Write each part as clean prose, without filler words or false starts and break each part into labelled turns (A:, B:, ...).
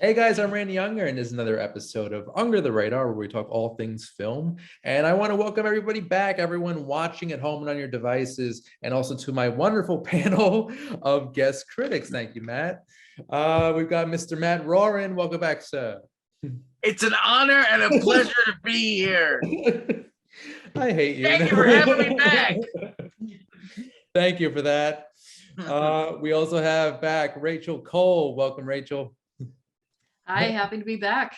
A: Hey guys, I'm Randy Unger, and this is another episode of Under the Radar, where we talk all things film. And I want to welcome everybody back, everyone watching at home and on your devices, and also to my wonderful panel of guest critics. Thank you, Matt. We've got Mr. Matt Roran. Welcome back, sir.
B: It's an honor and a pleasure to be here.
A: I hate you.
B: Thank you for having me back.
A: Thank you for that. We also have back Rachel Cole. Welcome, Rachel.
C: Hi, happy to be back.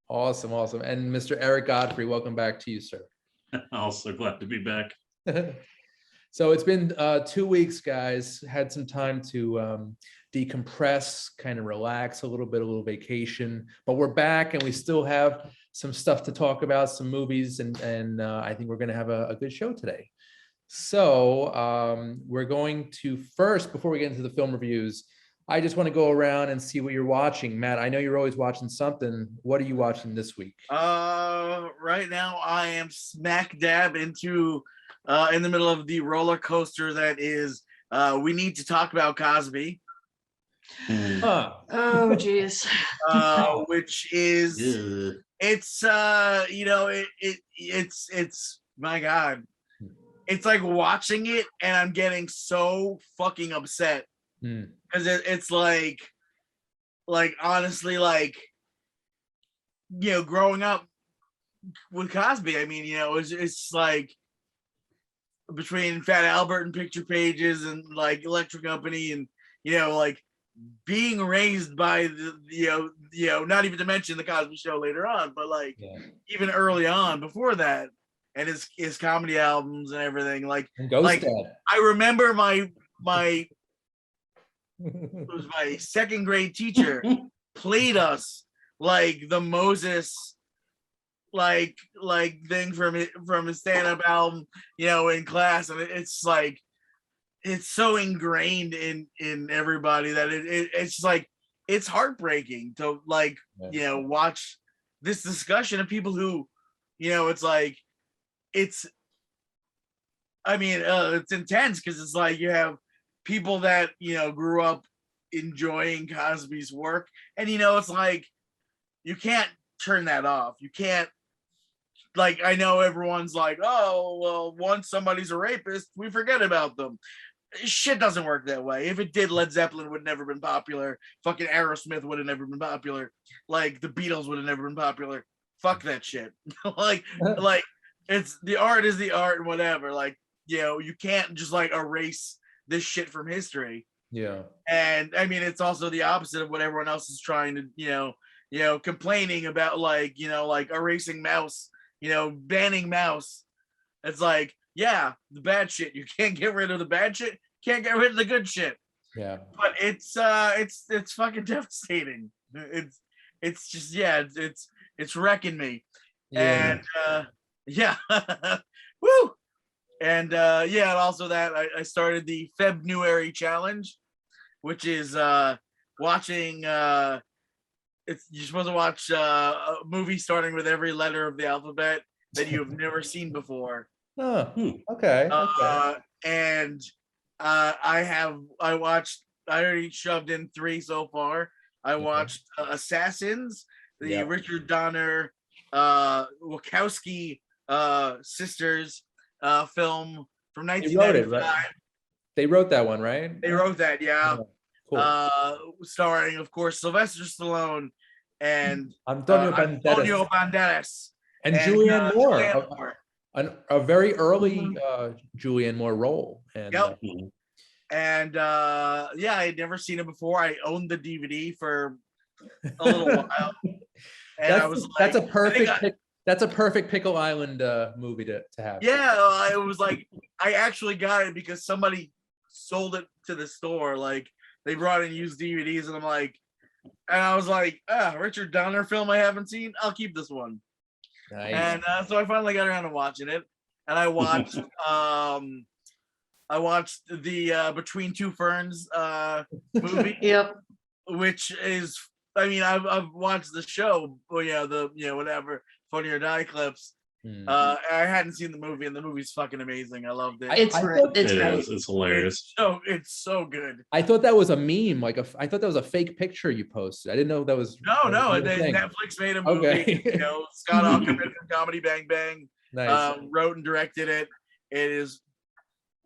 A: Awesome. And Mr. Eric Godfrey, welcome back to you, sir.
D: Also glad to be back.
A: So it's been 2 weeks, guys. Had some time to decompress, kind of relax a little vacation. But we're back, and we still have some stuff to talk about, some movies, and I think we're going to have a good show today. So we're going to first, before we get into the film reviews, I just want to go around and see what you're watching. Matt, I know you're always watching something. What are you watching this week?
B: Right now I am smack dab into in the middle of the roller coaster that is We Need to Talk About Cosby.
C: Oh geez.
B: Which is it's it's my God. It's like watching it and I'm getting so fucking upset. Because it's like honestly, like, growing up with Cosby, I mean, it's like between Fat Albert and Picture Pages and like Electric Company and like being raised by the not even to mention the Cosby Show later on, but like even early on before that, and his comedy albums and everything, like
A: Dad.
B: I remember my it was my second grade teacher played us like the Moses like thing from his stand-up album, in class, and it's like it's so ingrained in everybody that it's just like it's heartbreaking to like watch this discussion of people who it's like it's intense because it's like you have people that grew up enjoying Cosby's work, and it's like you can't turn that off. You can't, like, I know everyone's like, oh well, once somebody's a rapist we forget about them. Shit doesn't work that way. If it did, Led Zeppelin would have never been popular. Fucking Aerosmith would have never been popular. Like the Beatles would have never been popular. Fuck that shit. like it's the art is the art and whatever. Like you can't just like erase this shit from history.
A: Yeah.
B: And I mean, it's also the opposite of what everyone else is trying to, complaining about, like, like erasing Mouse, banning Mouse. It's like, yeah, the bad shit. You can't get rid of the bad shit. Can't get rid of the good shit.
A: Yeah.
B: But it's fucking devastating. It's just, it's wrecking me.
A: Yeah.
B: And woo. And and also that I started the February challenge, which is watching. You're supposed to watch a movie starting with every letter of the alphabet that you have never seen before.
A: Oh, okay.
B: And I already shoved in 3 so far. I watched Assassins, the Richard Donner Wachowski sisters film from 1995.
A: They wrote that one, right?
B: They wrote that, yeah.
A: Cool.
B: Starring, of course, Sylvester Stallone and
A: Antonio
B: Banderas
A: and Julianne Moore. A very early Julianne Moore role. And,
B: and I'd never seen it before. I owned the DVD for a little while, and
A: that's a perfect Pickle Island movie to have.
B: Yeah, it was like I actually got it because somebody sold it to the store. Like they brought in used DVDs, and I was like, Richard Donner film I haven't seen. I'll keep this one.
A: Nice.
B: And so I finally got around to watching it, and I watched the Between Two Ferns movie.
C: Yep.
B: Which is, I mean, I've watched the show, whatever, Funny or Die clips, I hadn't seen the movie, and the movie's fucking amazing. I loved it.
C: It's
A: I
C: great.
A: thought
C: It's
D: It
C: great.
D: is. It's hilarious.
B: It's so good.
A: I thought that was a meme. I thought that was a fake picture you posted. I didn't know that was.
B: No,
A: a thing.
B: Netflix made a movie.
A: Okay.
B: You know, Scott Aukerman from Comedy Bang Bang
A: Nice.
B: wrote and directed it. It is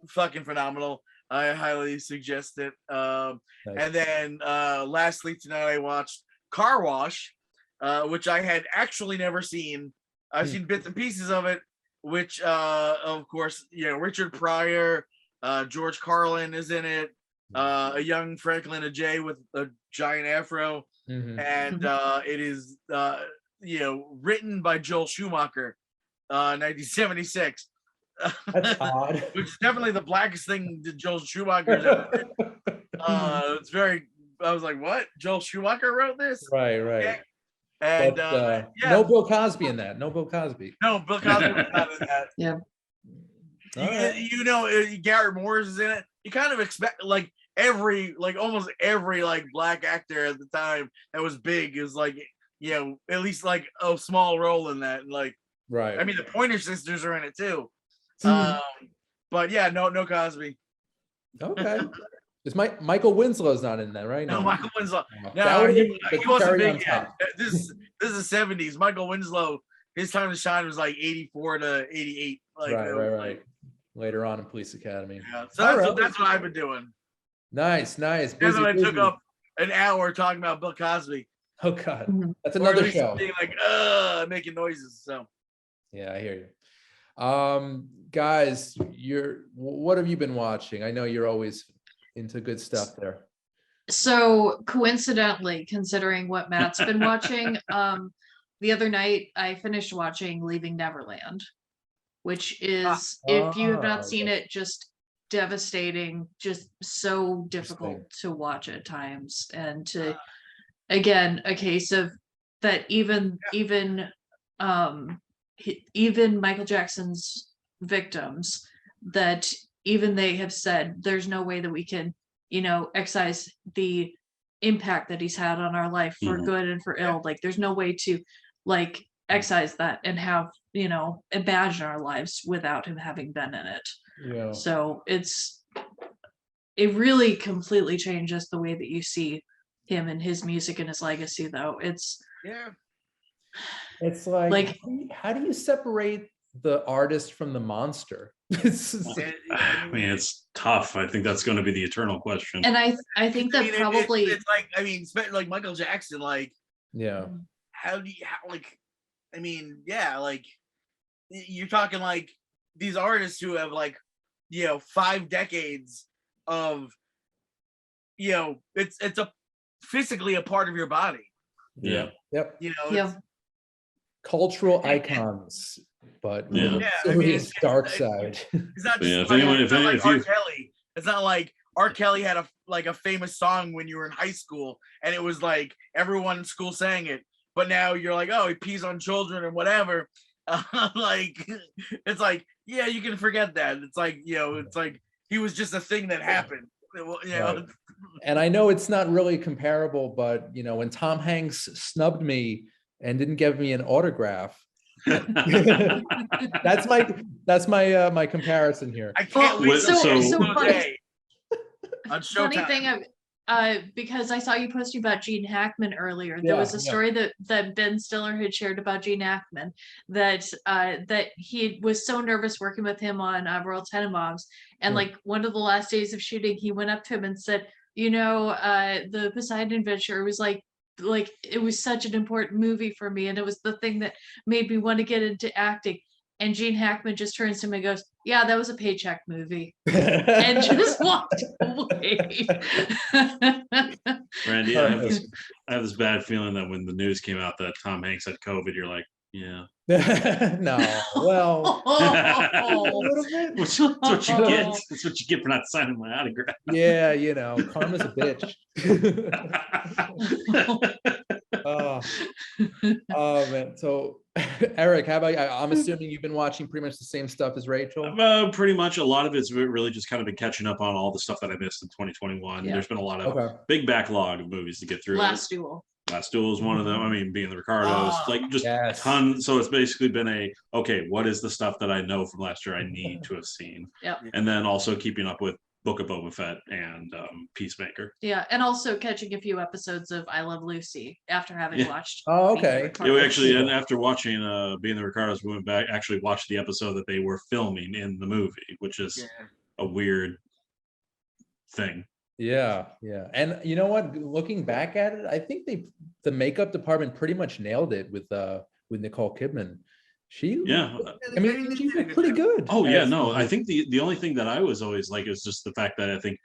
B: fucking phenomenal. I highly suggest it.
A: Nice.
B: And then lastly tonight I watched Car Wash, which I had actually never seen. I've seen bits and pieces of it, which of course, you know, Richard Pryor, George Carlin is in it, a young Franklin Ajay with a giant afro,
A: Mhm.
B: and it is you know, written by Joel Schumacher, 1976.
A: That's odd.
B: Which is definitely the blackest thing that Joel Schumacher's ever written. It's very. I was like, "What? Joel Schumacher wrote this?"
A: Right.
B: Okay. And
A: But,
B: yeah,
A: no Bill Cosby in that. No Bill Cosby.
B: no, Bill Cosby was not in that.
C: Yeah.
A: All right.
B: You know, Garrett Morris is in it. You kind of expect like almost every like black actor at the time that was big is like, you know, at least like a small role in that. And like,
A: Right.
B: I mean, the Pointer Sisters are in it too.
C: Mhm.
B: But yeah, no Cosby.
A: Okay. Is Michael Winslow's not in that, right?
B: No, Michael Winslow.
A: That
B: No,
A: would've
B: he
A: been the
B: wasn't
A: cherry on
B: big yet.
A: top.
B: This is the 70s. Michael Winslow, his time to shine was like 84 to 88. Like, it was
A: Right.
B: like-
A: Later on in Police Academy.
B: yeah. So
A: All
B: that's,
A: right.
B: that's what I've been doing.
A: Nice.
B: That's
A: Busy,
B: when I took
A: busy.
B: up an hour talking about Bill Cosby.
A: Oh God,
C: Mhm.
A: that's
B: Or at
A: another
B: least
A: show.
B: being like, making noises. So
A: Yeah, I hear you. Guys, what have you been watching? I know you're always into good stuff there.
C: So coincidentally, considering what Matt's been watching, the other night I finished watching Leaving Neverland, which is, if you have not seen it, just devastating, just so difficult to watch at times, and to again a case of that even Michael Jackson's victims, that even they have said there's no way that we can, you know, excise the impact that he's had on our life for
D: Mhm.
C: good and for ill. Like there's no way to like excise that and have, you know, imagine our lives without him having been in it.
A: Yeah.
C: So it really completely changes the way that you see him and his music and his legacy, though. It's
B: yeah.
A: It's like,
C: Like-
A: how do you separate the artist from the monster? It's just-
D: I mean, it's tough. I think that's going to be the eternal question.
C: and I think that probably
B: it's like, I mean, like Michael Jackson, like
A: yeah.
B: how like, I mean, yeah, like you're talking like these artists who have like, you know, 5 decades of, you know, it's a physically a part of your body,
D: Yeah.
A: Yep.
B: you know.
C: Yeah.
B: It's-
A: Cultural icons, but with
D: Yeah.
A: a
B: Yeah, I mean,
A: serious
B: it's-
A: dark
B: it's-
A: side.
B: It's not just
D: Yeah, if
B: like,
D: anyone-
B: it's not like
D: if
B: R.
D: you-
B: Kelly. It's not like R. Kelly had a famous song when you were in high school, and it was like everyone in school sang it. But now you're like, oh, he pees on children and whatever. Like, it's like, yeah, you can forget that. It's like, you know, it's like he was just a thing that happened. You know,
A: Right. And I know it's not really comparable, but you know, when Tom Hanks snubbed me and didn't give me an autograph, that's my my comparison here.
B: I can't
C: Well,
B: wait
D: so-
B: till
D: so
C: funny.
B: day on
C: funny
B: Showtime.
C: thing because I saw you posting about Gene Hackman earlier. There
A: Yeah,
C: was a
A: yeah.
C: story that Ben Stiller had shared about Gene Hackman, that that he was so nervous working with him on Royal Tenenbaums, and
A: Yeah.
C: like one of the last days of shooting, he went up to him and said, you know, the Poseidon Adventure was like it was such an important movie for me, and it was the thing that made me want to get into acting. And Gene Hackman just turns to him and goes, yeah, that was a paycheck movie, and just walked away.
D: Randy, I have this bad feeling that when the news came out that Tom Hanks had COVID, you're like, yeah.
A: No, well, a little bit.
D: That's what you get. That's what you get for not signing my autograph.
A: Yeah, you know, karma's a bitch. Oh, oh man. So, Eric, how about you? I'm assuming you've been watching pretty much the same stuff as Rachel.
D: Pretty much a lot of it's really just kind of been catching up on all the stuff that I missed in 2021.
C: Yeah.
D: There's been a lot of
A: Okay.
D: big backlog of movies to get through.
C: Last Duel.
D: Last Duel is one of them. I mean, Being the Ricardos, like just
A: Yes.
D: tons. So it's basically been okay, what is the stuff that I know from last year I need to have seen?
C: Yep.
D: And then also keeping up with Book of Boba Fett and Peacemaker.
C: Yeah, and also catching a few episodes of I Love Lucy after having watched.
A: Oh,
C: Being the
A: okay.
D: Yeah, we
C: Ricardos.
D: actually, and after watching Being the Ricardos, we went back, actually watched the episode that they were filming in the movie, which is a weird thing.
A: Yeah, yeah. And you know what? Looking back at it, I think the makeup department pretty much nailed it with Nicole Kidman. She I mean, she looked pretty good.
D: Oh yeah, no. I think the only thing that I was always like is just the fact that I think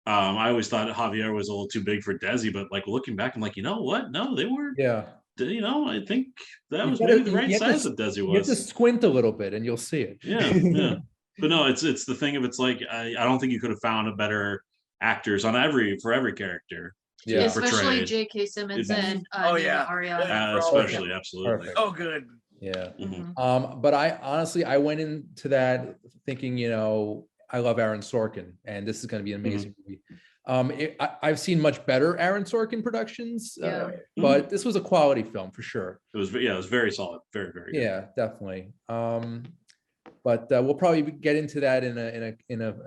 D: I always thought Javier was a little too big for Desi, but like looking back, I'm like, you know what? No, they were.
A: Yeah.
D: You know, I think that was
A: gotta-
D: maybe the right
A: you have to-
D: size that Desi
A: You have to
D: was.
A: squint a little bit and you'll see it.
D: Yeah, yeah. But no, it's the thing of it's like I don't think you could have found a better actors on for every character.
A: Yeah.
C: Especially
D: portrayed.
C: J.K. Simmons
D: It's-
C: and
B: Oh,
C: Nina
B: yeah.
C: Ariana.
D: Especially, absolutely.
A: Perfect.
B: Oh, good.
A: Yeah.
D: Mhm.
A: But I honestly, I went into that thinking, I love Aaron Sorkin, and this is going to be an amazing movie. I've seen much better Aaron Sorkin productions,
C: Yeah.
A: but this was a quality film for sure.
D: It was very solid, very very good.
A: Yeah, definitely. But we'll probably get into that in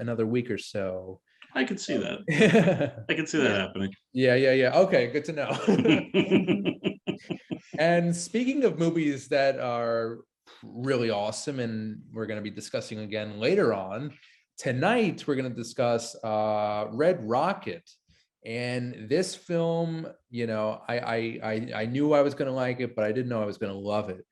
A: another week or so.
D: I could see that.
A: yeah,
D: I can see that happening.
A: yeah. Okay, good to know. And speaking of movies that are really awesome, and we're going to be discussing again later on, tonight we're going to discuss Red Rocket. And this film, I knew I was going to like it, but I didn't know I was going to love it.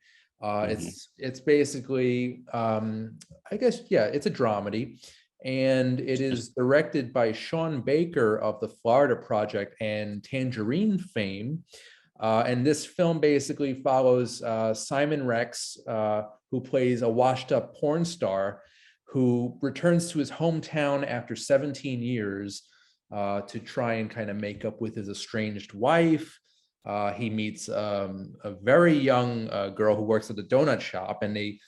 A: It's basically, I guess, it's a dramedy. And it is directed by Sean Baker of the Florida Project and Tangerine fame. And this film basically follows Simon Rex, who plays a washed-up porn star who returns to his hometown after 17 years to try and kind of make up with his estranged wife. He meets a very young girl who works at the donut shop, and they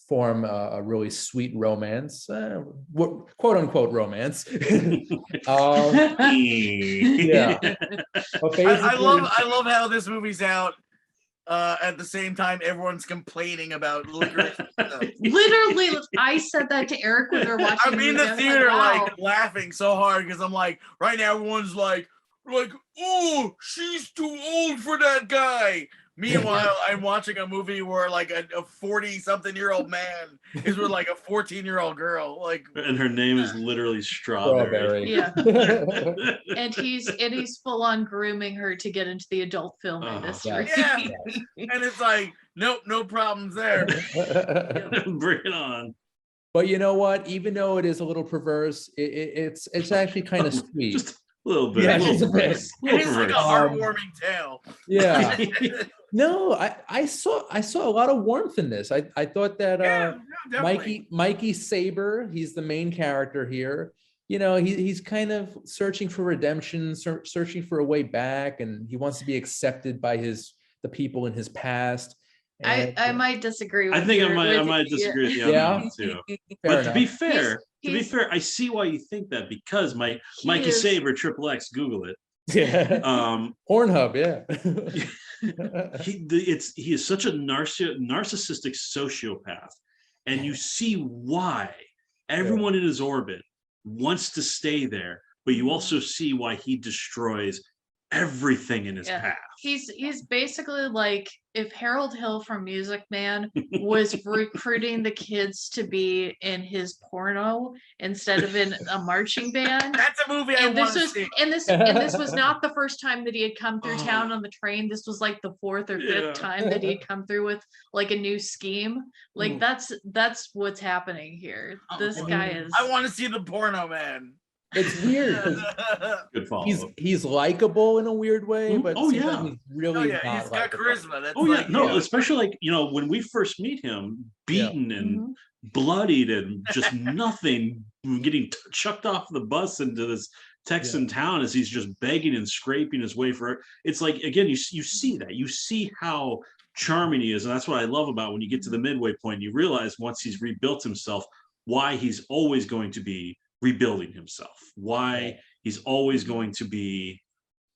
A: form a really sweet romance, quote unquote romance. Yeah. But
B: I love how this movie's out at the same time everyone's complaining about licorice.
C: Literally, I said that to Eric when we were watching.
B: I'm in the theater like laughing so hard because I'm like, right now everyone's like, oh, she's too old for that guy. Meanwhile, I'm watching a movie where like a 40-something-year-old man is with like a 14-year-old girl. Like,
D: and her name is literally Strawberry.
C: Yeah. and he's full on grooming her to get into the adult film industry.
B: yeah. And it's like, nope, no problems there.
D: Bring it on.
A: But you know what? Even though it is a little perverse, it's actually kind of sweet.
D: Just a little bit.
A: Yeah,
D: a little
A: just a bit.
D: perverse,
B: It is like a heartwarming tale.
A: Yeah. No, I saw a lot of warmth in this. I thought that Mikey Saber, he's the main character here. He's kind of searching for redemption, searching for a way back, and he wants to be accepted by the people in his past. And,
C: I might disagree with
D: I think
C: your,
D: I might disagree with you on that one too. But to be fair, I see why you think that, because Mikey Saber, XXX, Google it.
A: Yeah. Pornhub, yeah.
D: He is such a narcissistic sociopath, and you see why everyone in his orbit wants to stay there, but you also see why he destroys everything in his path.
C: He's basically like if Harold Hill from Music Man was recruiting the kids to be in his porno instead of in a marching band.
B: That's a movie I want to see.
C: And this was not the first time that he had come through town on the train. This was like the fourth or fifth time that he had come through with like a new scheme. Like that's what's happening here. This guy is.
B: I want to see the porno man.
A: It's weird.
D: Good follow.
A: He's likable in a weird way, but
D: he's
A: really not
B: he's got charisma.
D: That's especially like when we first meet him, beaten and bloodied and just nothing, getting chucked off the bus into this Texan town as he's just begging and scraping his way for it. It's like, again, you see that, you see how charming he is, and that's what I love about when you get to the midway point, you realize once he's rebuilt himself why he's always going to be rebuilding himself, why he's always going to be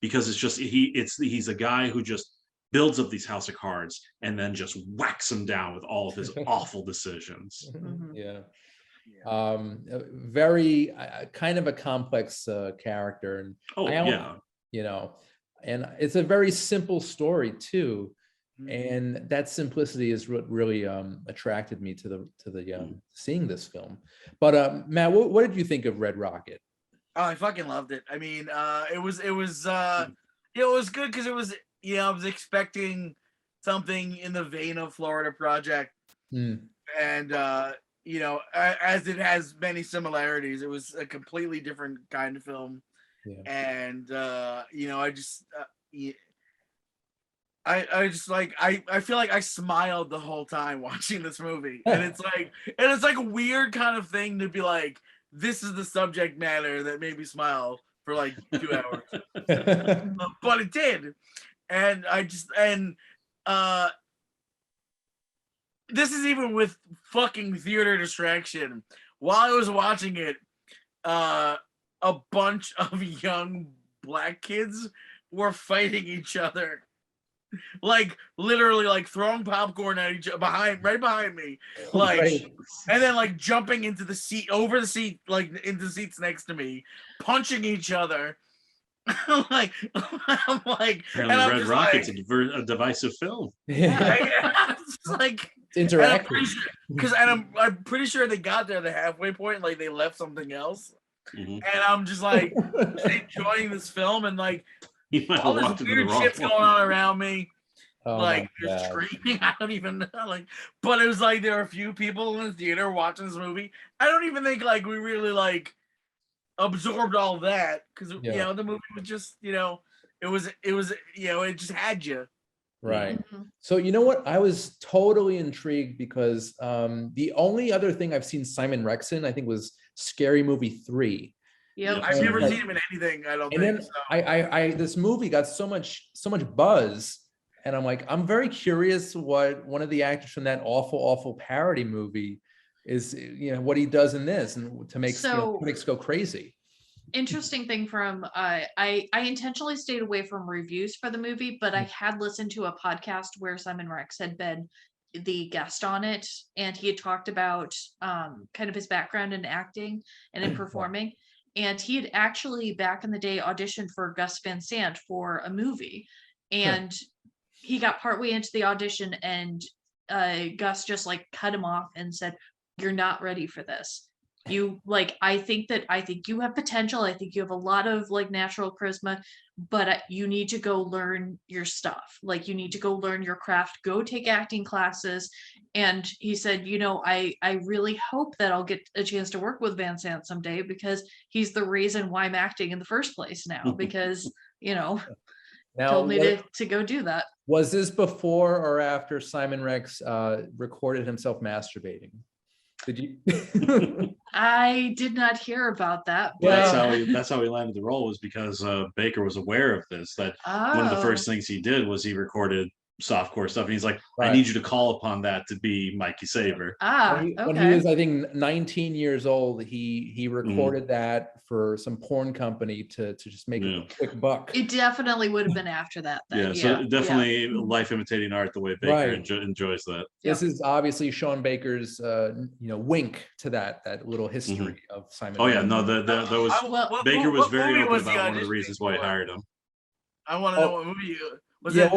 D: because it's just he's a guy who just builds up these house of cards and then just whacks them down with all of his awful decisions.
A: Yeah. Very kind of a complex character, and you know, and it's a very simple story too, and that simplicity is what really attracted me to the seeing this film. But Matt, what did you think of Red Rocket?
B: Oh, I fucking loved it. I mean, it was good because it was, I was expecting something in the vein of Florida Project, and as it has many similarities, it was a completely different kind of film, and I just I feel like I smiled the whole time watching this movie, and it's like a weird kind of thing to be like, this is the subject matter that made me smile for like 2 hours, but it did, and this is even with fucking theater distraction. While I was watching it, a bunch of young black kids were fighting each other. Like literally like throwing popcorn at each other right behind me. Like and then like jumping into the seat, over the seat, like into the seats next to me, punching each other. I'm like,
D: and Red Rocket's a divisive film.
B: It's like
A: it's interactive.
B: I'm pretty sure they got there the halfway point, like they left something else, and I'm just like enjoying this film, and like all this weird shit's going on around me. Like they're screaming. I don't even know. Like, but it was like there are a few people in the theater watching this movie. I don't even think like we really like absorbed all that because the movie was just it just had you.
A: Right. So you know what? I was totally intrigued because the only other thing I've seen Simon Rex in, I think, was Scary Movie 3.
C: Yep.
B: I've never seen him in anything. I don't think.
A: And then this movie got so much buzz, and I'm like, I'm very curious what one of the actors from that awful parody movie is, what he does in this, and to make critics go crazy.
C: Interesting thing from I intentionally stayed away from reviews for the movie, but I had listened to a podcast where Simon Rex had been the guest on it, and he had talked about kind of his background in acting and in performing. And he had actually back in the day auditioned for Gus Van Sant for a movie, and he got partway into the audition, and Gus just like cut him off and said, "You're not ready for this. I think you have potential. I think you have a lot of like natural charisma, but you need to go learn your stuff. Like you need to go learn your craft, go take acting classes." And he said, I really hope that I'll get a chance to work with Van Sant someday, because he's the reason why I'm acting in the first place now, because, now, told me to go do that.
A: Was this before or after Simon Rex recorded himself masturbating? Did you?
C: I did not hear about that. But...
D: That's how he landed the role, was because Baker was aware of this. That one of the first things he did was he recorded softcore stuff, and he's like, I need you to call upon that to be Mikey Saber.
A: When he was, I think, 19 years old, he recorded that for some porn company to just make a quick buck.
C: It definitely would have been after that then.
D: So definitely life imitating art, the way Baker enjoys that.
A: This is obviously Sean Baker's wink to that little history of Simon.
D: That was Baker was very open about one of the reasons why he hired him.
B: I want to know what movie was it.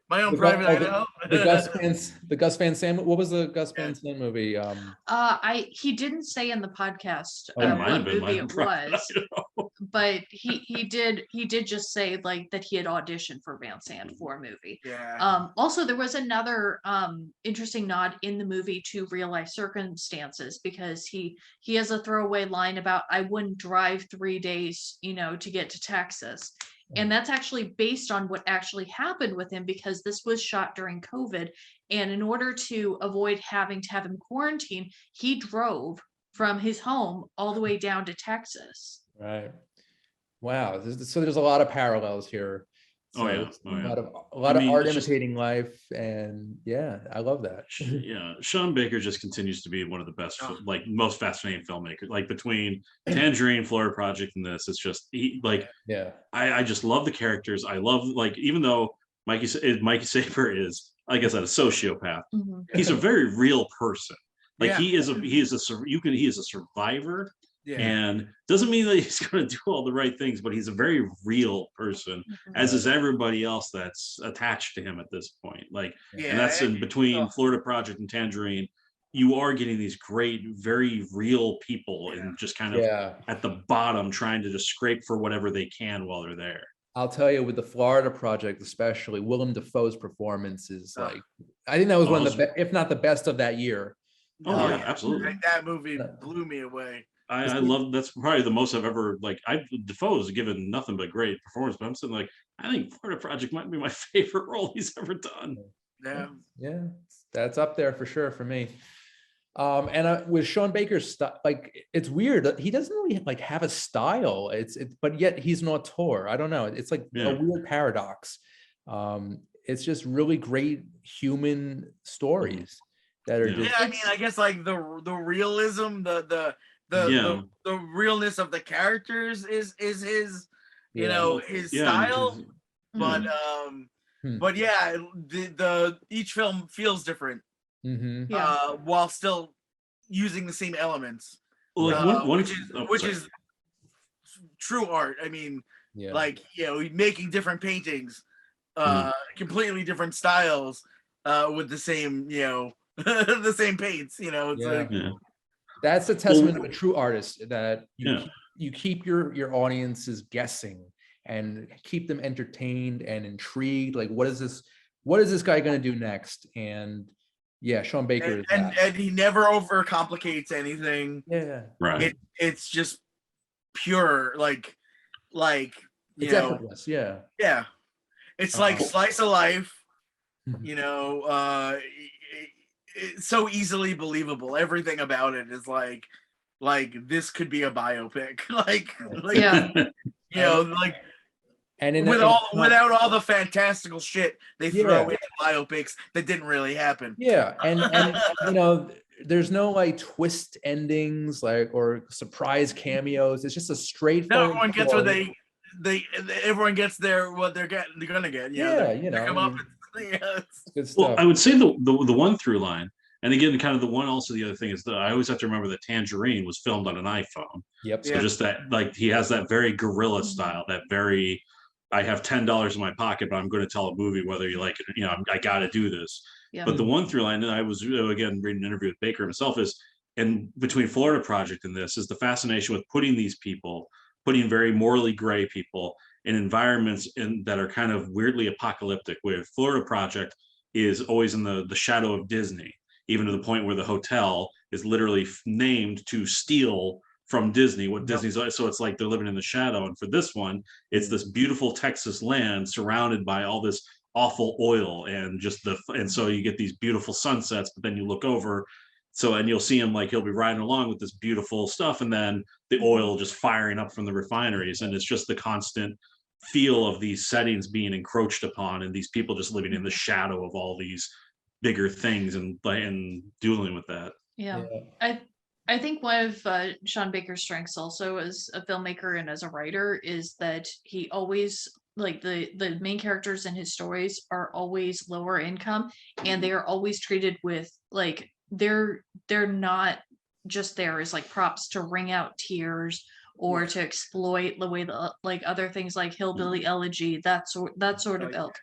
B: My Own Private Idaho.
A: The Gus Van Sant. What was the Gus Van Sant movie?
C: He didn't say in the podcast
D: what
C: movie it was, but he did just say like that he had auditioned for Van Sant for a movie. Also, there was another interesting nod in the movie to real life circumstances, because he has a throwaway line about, I wouldn't drive 3 days, to get to Texas. And that's actually based on what actually happened with him, because this was shot during COVID. And in order to avoid having to have him quarantined, he drove from his home all the way down to Texas.
A: Right. Wow. So there's a lot of parallels here. So
D: Oh yeah.
A: a lot
D: I
A: of
D: mean,
A: art
D: it's just-
A: imitating life, and yeah, I love that.
D: Yeah, Sean Baker just continues to be one of the best,
B: Oh.
D: like most fascinating filmmakers. Like between Tangerine, Florida Project, and this, it's just like
A: Yeah,
D: I just love the characters. I love like even though Mikey Saber is, like I said, a sociopath.
C: Mhm.
D: He's a very real person. Like
B: Yeah.
D: he is he is a survivor,
B: Yeah.
D: and doesn't mean that he's going to do all the right things, but he's a very real person,
C: Mhm.
D: as is everybody else that's attached to him at this point. Like,
B: Yeah.
D: and that's in between
B: Oh.
D: Florida Project and Tangerine. You are getting these great, very real people, and just kind of
A: yeah.
D: at the bottom trying to just scrape for whatever they can while they're there.
A: I'll tell you, with the Florida Project, especially Willem Dafoe's performance is
B: Ah.
A: like, I think that was one of
D: Awesome.
A: if not the best of that year.
D: Oh, yeah, absolutely.
B: Like, that movie blew me away.
D: I love that's probably the most I've ever like. Defoe has given nothing but great performance, but I'm sitting like I think Florida Project might be my favorite role he's ever done.
B: Yeah.
A: Yeah, that's up there for sure for me. And with Sean Baker's stuff, like it's weird. He doesn't really like have a style. But yet he's an auteur. I don't know. It's like
D: Yeah.
A: a weird paradox. It's just really great human stories that are
D: Yeah.
A: just
B: Yeah, I mean, I guess like the realism, the realness of the characters is his, you
A: Yeah.
B: know, his
D: Yeah,
B: style.
D: and-
B: But
A: Hmm.
B: but yeah, the each film feels different,
A: Mhm.
C: Yeah.
B: while still using the same elements,
D: like
B: which is true art. I mean,
A: Yeah.
B: like, you know, making different paintings,
D: Mhm.
B: completely different styles, with the same, you know, the same paints. You know, it's
A: Yeah.
B: like,
D: yeah,
A: That's a testament of a true artist, that
D: yeah.
A: you keep your audiences guessing and keep them entertained and intrigued. Like, what is this guy going to do next? And yeah, Sean Baker is that.
B: and he never overcomplicates anything.
A: Yeah,
D: Right.
B: It's just pure, like you
A: it's
B: know,
A: effortless. Yeah.
B: yeah. It's like
A: Uh-huh.
B: slice of life.
A: Mhm.
B: You know, it's so easily believable. Everything about it is like this could be a biopic. like
C: Yeah.
B: you know, like
A: And
B: without all the fantastical shit they throw
A: Yeah.
B: into biopics that didn't really happen.
A: yeah, and you know, there's no like twist endings, like, or surprise cameos. It's just a
B: Now
A: straightforward
B: everyone gets what
A: story.
B: they everyone gets what they're gonna get. You know,
A: Yeah,
B: they're
A: you know,
B: come
A: I
B: up
A: mean,
B: with, yeah, it's-
A: Good
D: Well,
A: stuff.
D: I would say the one through line, and again, kind of the one also the other thing is that I always have to remember that Tangerine was filmed on an iPhone.
A: Yep.
D: So
B: Yeah.
D: just that, like he has that very guerrilla style, that very, I have $10 in my pocket, but I'm going to tell a movie whether you like it. You know, I got to do this.
C: Yeah.
D: But the one through line, and I was again reading an interview with Baker himself, is, and between Florida Project and this is the fascination with putting very morally gray people in environments that are kind of weirdly apocalyptic. Where Florida Project is always in the shadow of Disney, even to the point where the hotel is literally named to steal from Disney what Disney's. So it's like they're living in the shadow. And for this one, it's this beautiful Texas land surrounded by all this awful oil and just and so you get these beautiful sunsets, but then you look over, and you'll see him, like he'll be riding along with this beautiful stuff, and then the oil just firing up from the refineries, and it's just the constant feel of these settings being encroached upon, and these people just living in the shadow of all these bigger things, and dealing with that.
C: Yeah. I think one of Sean Baker's strengths also as a filmmaker and as a writer is that he always, like, the main characters in his stories are always lower income, and they are always treated with like they're not just there as like props to wring out tears or to exploit the way that, like, other things like Hillbilly Elegy, that sort of ilk.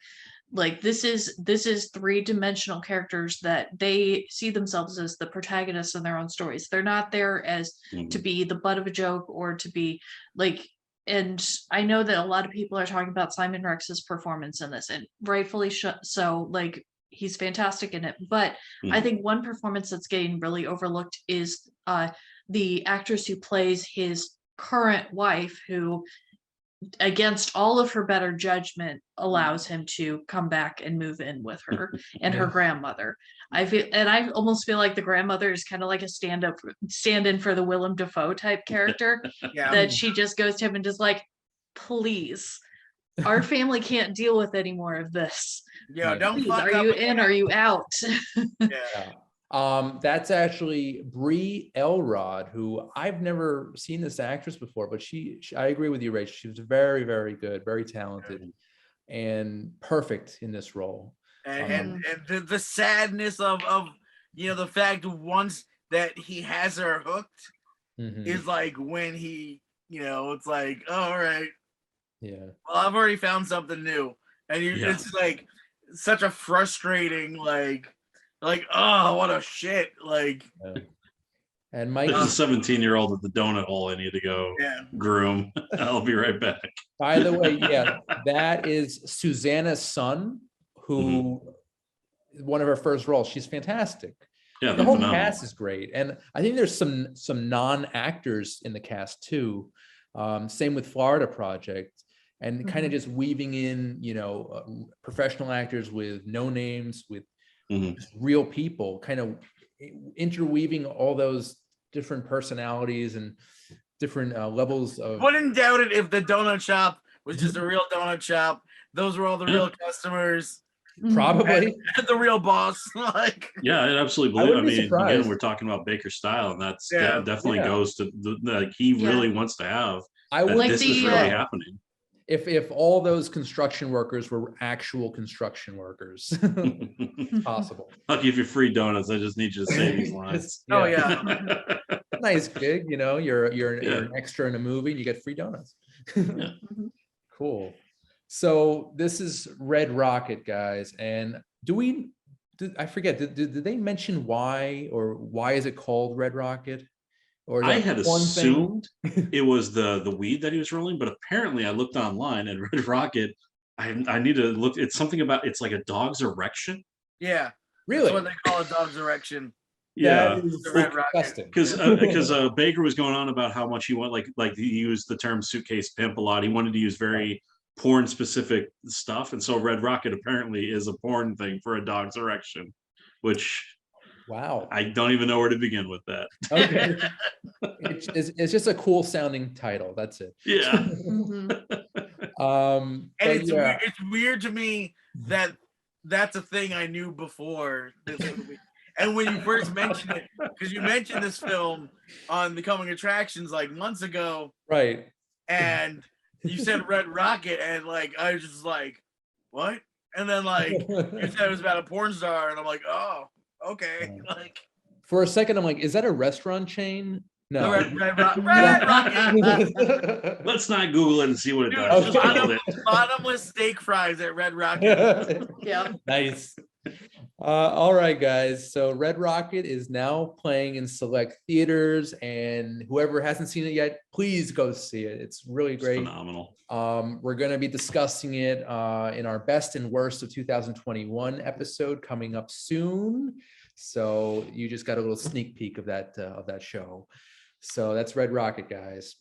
C: Like, this is three-dimensional characters that they see themselves as the protagonists in their own stories. They're not there as to be the butt of a joke or to be like, and I know that a lot of people are talking about Simon Rex's performance in this, and rightfully so. Like, he's fantastic in it, but I think one performance that's getting really overlooked is the actress who plays his current wife, who, against all of her better judgment, allows him to come back and move in with her and her grandmother. I almost feel like the grandmother is kind of like a stand-in for the Willem Dafoe type character,
B: yeah.
C: that she just goes to him and just like, please, Our family can't deal with any more of this.
B: Yo,
A: Yeah.
B: don't
C: Please,
B: fuck
C: are
B: up
C: you
B: again.
C: in? Are you out?
B: Yeah.
A: That's actually Brie Elrod, who I've never seen this actress before, but I agree with you, Rachel. She was very, very good, very talented, and perfect in this role.
B: And the sadness of the fact once that he has her hooked is like when he it's like, oh, all right,
A: yeah.
B: well, I've already found something new, and it's like such a frustrating like oh, what a shit, like.
A: Yeah. And Mike,
D: There's a 17-year-old at the donut hole I need to go groom. I'll be right back.
A: by the way, yeah, that is Susanna's son, who one of her first roles. She's fantastic.
D: Yeah,
A: The
D: they're
A: whole
D: phenomenal.
A: cast is great, and I think there's some non-actors in the cast too. Same with Florida Project, and kind of just weaving in, professional actors with no names, with just real people, kind of interweaving all those different personalities and different levels of.
B: Wouldn't doubt it if the donut shop was just a real donut shop. Those were all the real customers.
A: Probably
B: and the real boss. Like,
D: yeah, I absolutely
A: I
D: believe.
A: wouldn't be surprised.
D: Again, we're talking about Baker style, and that's definitely goes to like he really wants to have.
A: I would
C: like
D: this is really happening.
A: If all those construction workers were actual construction workers. Possible.
D: I'll give you free donuts. I just need you to say these lines.
B: Oh yeah.
A: Nice gig, you're an extra in a movie and you get free donuts. Cool. So this is Red Rocket, guys, and I forget, did they mention why is it called Red Rocket? Or
D: I had assumed it was the weed that he was rolling, but apparently I looked online and Red Rocket, I need to look. It's something about, it's like a dog's erection.
B: Yeah.
A: Really?
B: That's what they call a dog's erection.
D: Yeah,
A: that is
B: the Red Rocket.
D: because Baker was going on about how much he went, like he used the term suitcase pimp a lot. He wanted to use very porn specific stuff, and so Red Rocket apparently is a porn thing for a dog's erection, which
A: wow,
D: I don't even know where to begin with that.
A: Okay. It's just a cool sounding title. That's it.
D: Yeah.
B: And it's weird to me that that's a thing I knew before this movie. And when you first mentioned it, because you mentioned this film on the Coming Attractions like months ago,
A: right?
B: And you said Red Rocket, and like I was just like, what? And then like you said it was about a porn star, and I'm like, oh, okay. Like,
A: for a second, I'm like, is that a restaurant chain? No.
B: Red Rocket.
D: Let's not Google it and see what it
B: Dude,
D: does. Just
B: bottomless steak fries at Red Rocket.
C: Yeah.
A: Nice. All right, guys. So Red Rocket is now playing in select theaters, and whoever hasn't seen it yet, please go see it. It's really great.
D: It's phenomenal.
A: We're going to be discussing it in our best and worst of 2021 episode coming up soon. So you just got a little sneak peek of that show. So that's Red Rocket, guys.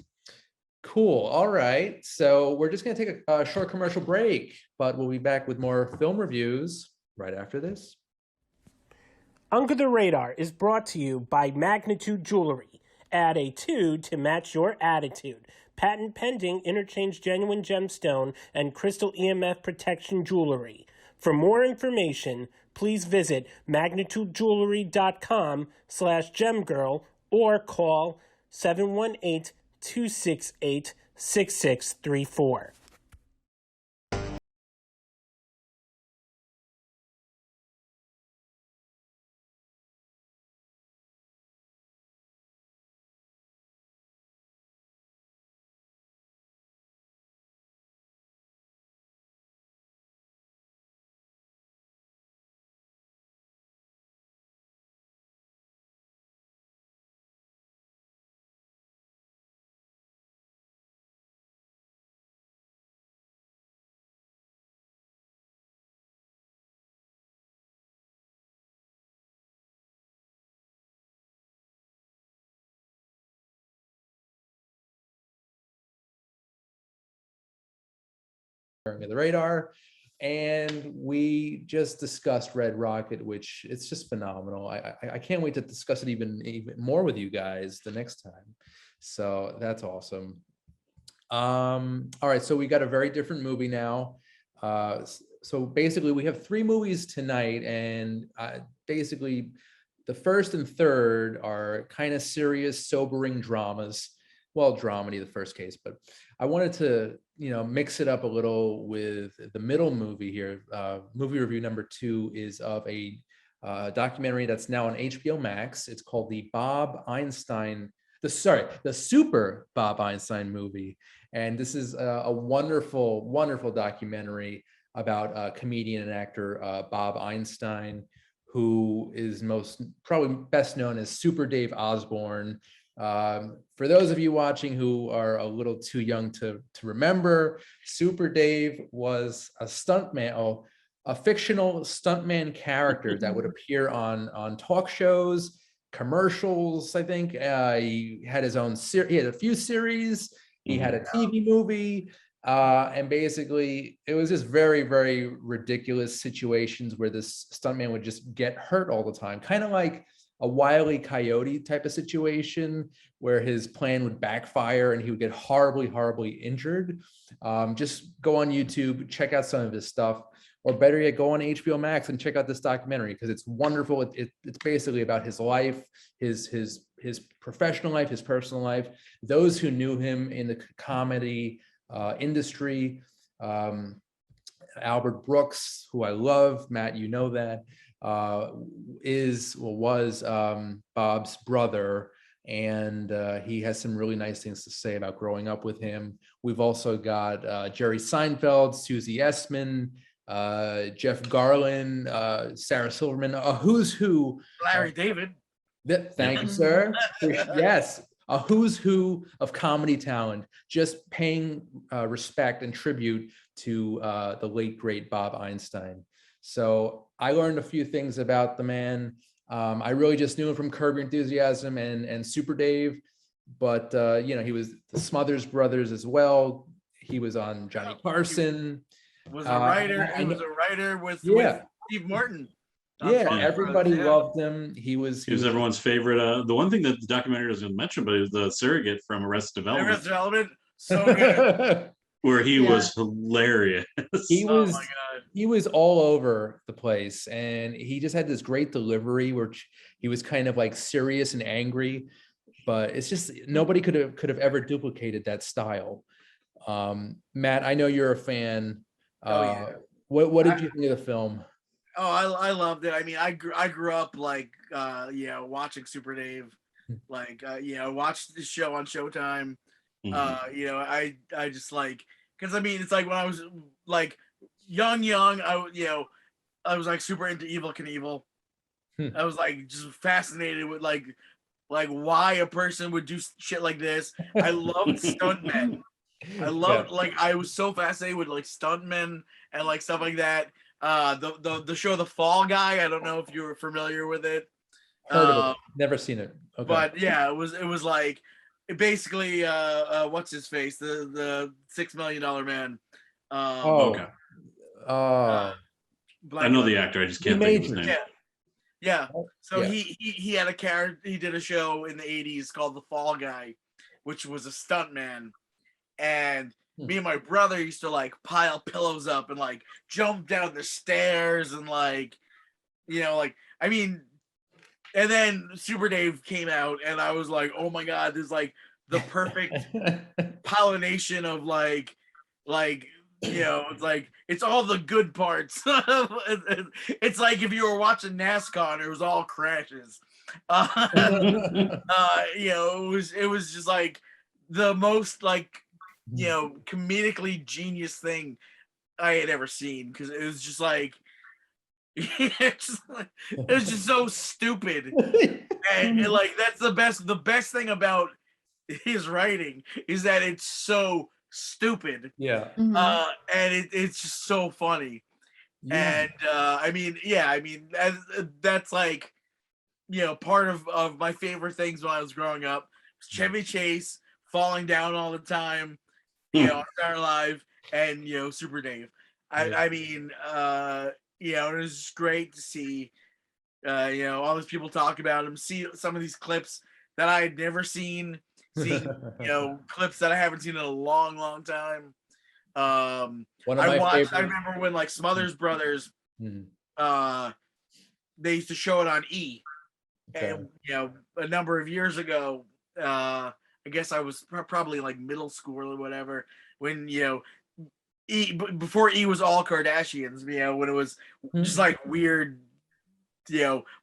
A: Cool. All right. So we're just going to take a short commercial break, but we'll be back with more film reviews right after this.
E: Under the Radar is brought to you by Magnitude Jewelry. Add a 2 to match your attitude. Patent pending, interchange genuine gemstone and crystal EMF protection jewelry. For more information, please visit magnitudejewelry.com/gemgirl or call 718-268-6634.
A: Under the Radar, and we just discussed Red Rocket, which it's just phenomenal. I can't wait to discuss it even more with you guys the next time. So that's awesome. All right, so we got a very different movie now. So basically, we have three movies tonight, and basically, the first and third are kind of serious, sobering dramas. Well, dramedy, the first case, but I wanted to, mix it up a little with the middle movie here. Movie review number 2 is of a documentary that's now on HBO Max. It's called the Super Bob Einstein movie. And this is a wonderful, wonderful documentary about comedian and actor Bob Einstein, who is probably best known as Super Dave Osborne. For those of you watching who are a little too young to remember, Super Dave was a stuntman, a fictional stuntman character that would appear on talk shows, commercials. I think he had his own series. He had a few series. He had a TV movie, and basically it was just very, very ridiculous situations where this stuntman would just get hurt all the time, kind of like a Wile E. Coyote type of situation where his plan would backfire and he would get horribly, horribly injured. Just go on YouTube, check out some of his stuff, or better yet, go on HBO Max and check out this documentary because it's wonderful. It's basically about his life, his professional life, his personal life. Those who knew him in the comedy industry, Albert Brooks, who I love, Matt, you know that, was Bob's brother, and he has some really nice things to say about growing up with him. We've also got Jerry Seinfeld, Susie Essman, Jeff Garlin, Sarah Silverman, a who's who.
B: Larry David.
A: Thank you, sir. Yes, a who's who of comedy talent, just paying respect and tribute to the late, great Bob Einstein. So I learned a few things about the man. I really just knew him from Curb Your Enthusiasm and Super Dave, but he was the Smothers Brothers as well. He was on Johnny Carson.
B: Was a writer. He was a writer with Steve Martin.
A: Everybody loved him. He was
D: everyone's favorite. The one thing that the documentary doesn't mention, but is the surrogate from Arrested Development.
B: Arrested Development, so good.
D: Where he was hilarious.
A: He was all over the place, and he just had this great delivery where he was kind of like serious and angry, but it's just nobody could have ever duplicated that style. Matt, I know you're a fan. What did you think of the film?
B: Oh, I loved it. I mean, I grew up like watching Super Dave, like watched the show on Showtime. I just like, because I mean, it's like when I was like young, I was like super into Evel Knievel. I was like just fascinated with like why a person would do shit like this. I loved stuntmen. I loved I was so fascinated with like stuntmen and like stuff like that. The show The Fall Guy. I don't know if you were familiar with it.
A: Heard of it. Never seen it. Okay.
B: But yeah, it was like basically what's his face, the $6 million man.
D: Okay. I know the actor. I just can't think of his name.
B: Yeah. So he had a character. He did a show in the 80s called The Fall Guy, which was a stuntman. And me and my brother used to like pile pillows up and like jump down the stairs and like, I mean, and then Super Dave came out and I was like, oh my God, this is like the perfect pollination of like, it's like, it's all the good parts. It's like if you were watching NASCAR and it was all crashes. It was just like the most like, comedically genius thing I had ever seen, because it was just like it was just so stupid. and like that's the best thing about his writing is that it's so stupid. And it's just so funny. And that's like part of my favorite things when I was growing up. Chevy Chase falling down all the time, Saturday Live, and Super Dave. I mean, it was just great to see, all these people talk about him, see some of these clips that I had never seen, seeing clips that I haven't seen in a long time.
A: One of my
B: I
A: favorite.
B: remember when like Smothers Brothers, they used to show it on E, and a number of years ago, I guess I was probably like middle school or whatever, when before E was all Kardashians, when it was just like weird,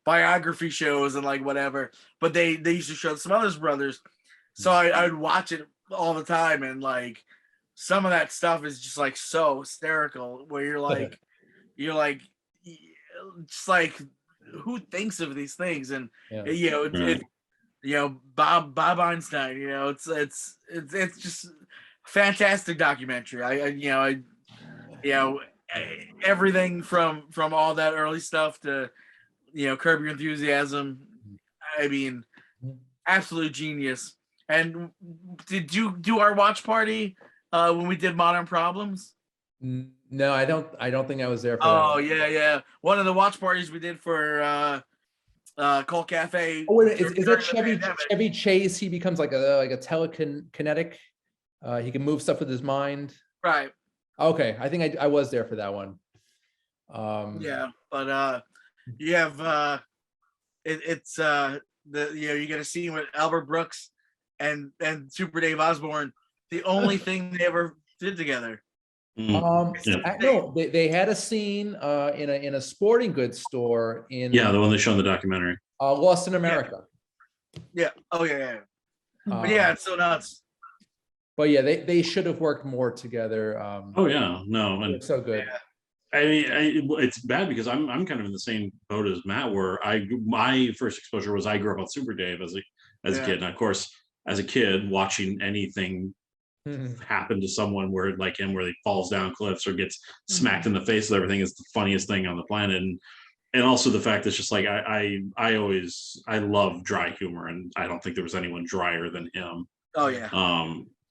B: biography shows and like whatever, but they used to show Smothers Brothers, so I would watch it all the time, and like some of that stuff is just like so hysterical, where you're like just like, who thinks of these things? And Bob Einstein, it's just fantastic documentary. Everything from all that early stuff to Curb Your Enthusiasm. I mean, absolute genius. And did you do our watch party when we did Modern Problems?
A: No, I don't think I was there for that.
B: Oh yeah. One of the watch parties we did for Cult Cafe.
A: Oh, wait, is that Chevy Chase? He becomes like a telekinetic. He can move stuff with his mind.
B: Right.
A: Okay, I think I was there for that one.
B: Yeah, but you have it's you get a scene with Albert Brooks and Super Dave Osborne. The only thing they ever did together.
A: No, they had a scene in a sporting goods store in
D: the one they show in the documentary.
A: Lost in America.
B: Yeah. Oh yeah. But yeah, it's so nuts.
A: But yeah, they should have worked more together.
D: Oh yeah, no, and
A: so good.
B: Yeah.
D: I mean, it's bad because I'm kind of in the same boat as Matt, where my first exposure was I grew up on Super Dave as a kid, and of course, as a kid watching anything happen to someone where like him, where he falls down cliffs or gets smacked in the face with everything, is the funniest thing on the planet. And also the fact that's just like I love dry humor, and I don't think there was anyone drier than him.
B: Oh yeah.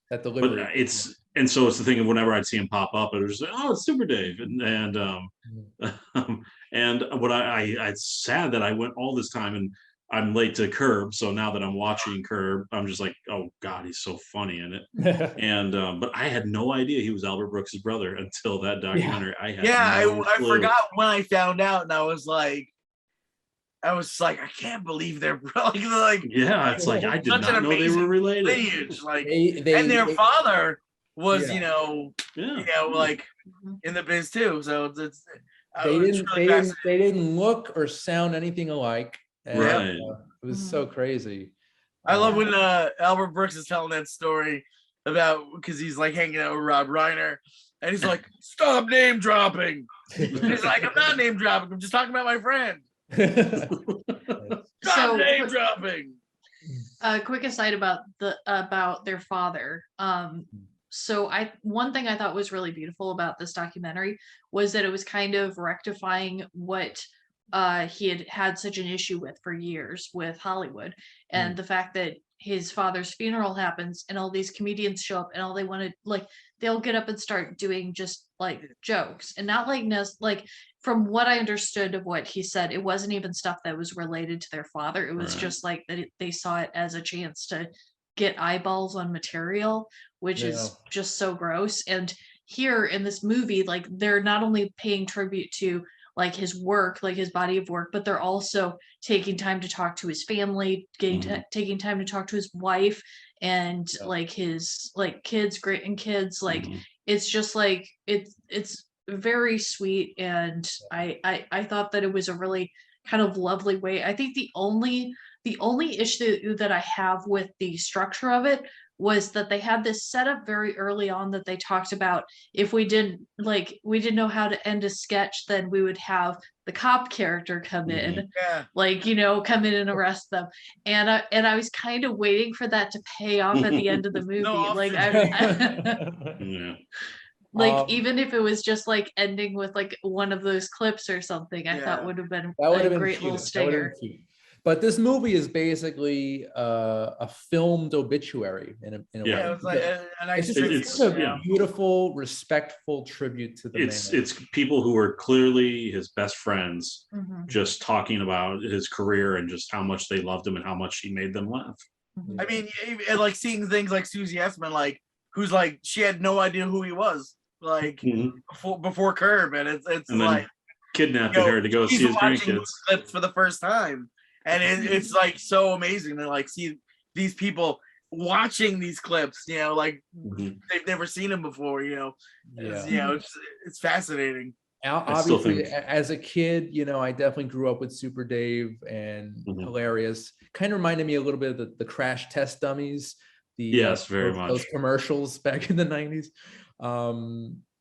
A: That delivery.
D: But so it's the thing of whenever I'd see him pop up, it was like, oh, it's Super Dave, and what it's sad that I went all this time and I'm late to Curb, so now that I'm watching Curb, I'm just like, oh God, he's so funny in it. And but I had no idea he was Albert Brooks' brother until that documentary.
B: I forgot when I found out, and I was like, I can't believe they're like
D: it's like I did not know they were related.
B: Lineage, like, and their father was like in the biz too. So
A: they didn't look or sound anything alike. And,
D: right.
A: It was so crazy.
B: I love when Albert Brooks is telling that story about, because he's like hanging out with Rob Reiner, and he's like, "Stop name dropping." He's like, "I'm not name dropping. I'm just talking about my friend." Stop name dropping.
C: Quick aside about their father. So one thing I thought was really beautiful about this documentary was that it was kind of rectifying what he had such an issue with for years with Hollywood, and the fact that his father's funeral happens and all these comedians show up and all they want to, like, they'll get up and start doing just like jokes and not like from what I understood of what he said, it wasn't even stuff that was related to their father. It was just like that they saw it as a chance to get eyeballs on material, which is just so gross. And here in this movie, like, they're not only paying tribute to like his work, like his body of work, but they're also taking time to talk to his family, taking time to talk to his wife and like his like kids, great and kids. Like it's just like it's very sweet, and I thought that it was a really kind of lovely way. I think the only issue that I have with the structure of it was that they had this set up very early on that they talked about, if we didn't know how to end a sketch, then we would have the cop character come in, come in and arrest them. And I was kind of waiting for that to pay off at the end of the movie. Even if it was just like ending with like one of those clips or something, I thought would have been a great little stinger.
A: But this movie is basically a filmed obituary in a way. It's a beautiful, respectful tribute to the man.
D: It's people who are clearly his best friends, just talking about his career and just how much they loved him and how much he made them laugh.
B: I mean, and like seeing things like Susie Essman, like who's like she had no idea who he was, like before Curb, and it's
D: and
B: like
D: kidnapping her to go see his grandkids
B: clips for the first time, and it's like so amazing to like see these people watching these clips, like they've never seen him before, it's fascinating.
A: Obviously, as a kid, I definitely grew up with Super Dave and hilarious. Kind of reminded me a little bit of the Crash Test Dummies.
D: Yes, very much.
A: Those commercials back in the 90s.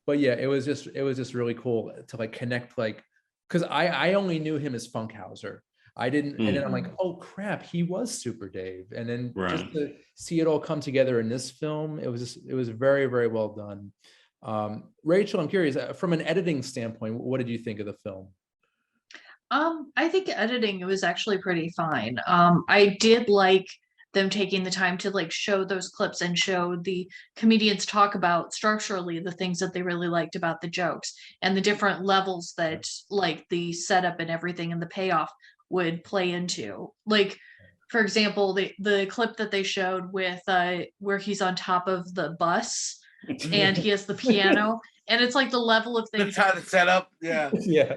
A: But yeah, it was just really cool to like connect, like, because I only knew him as Funkhauser. I didn't, and then I'm like, oh crap, he was Super Dave. And then just to see it all come together in this film, it was very, very well done. Rachel, I'm curious, from an editing standpoint, what did you think of the film?
C: I think editing was actually pretty fine. I did like them taking the time to like show those clips and show the comedians talk about structurally the things that they really liked about the jokes and the different levels that like the setup and everything and the payoff would play into. Like, for example, the clip that they showed with where he's on top of the bus and he has the piano, and it's like the level of things.
B: That's how to set up,
A: yeah.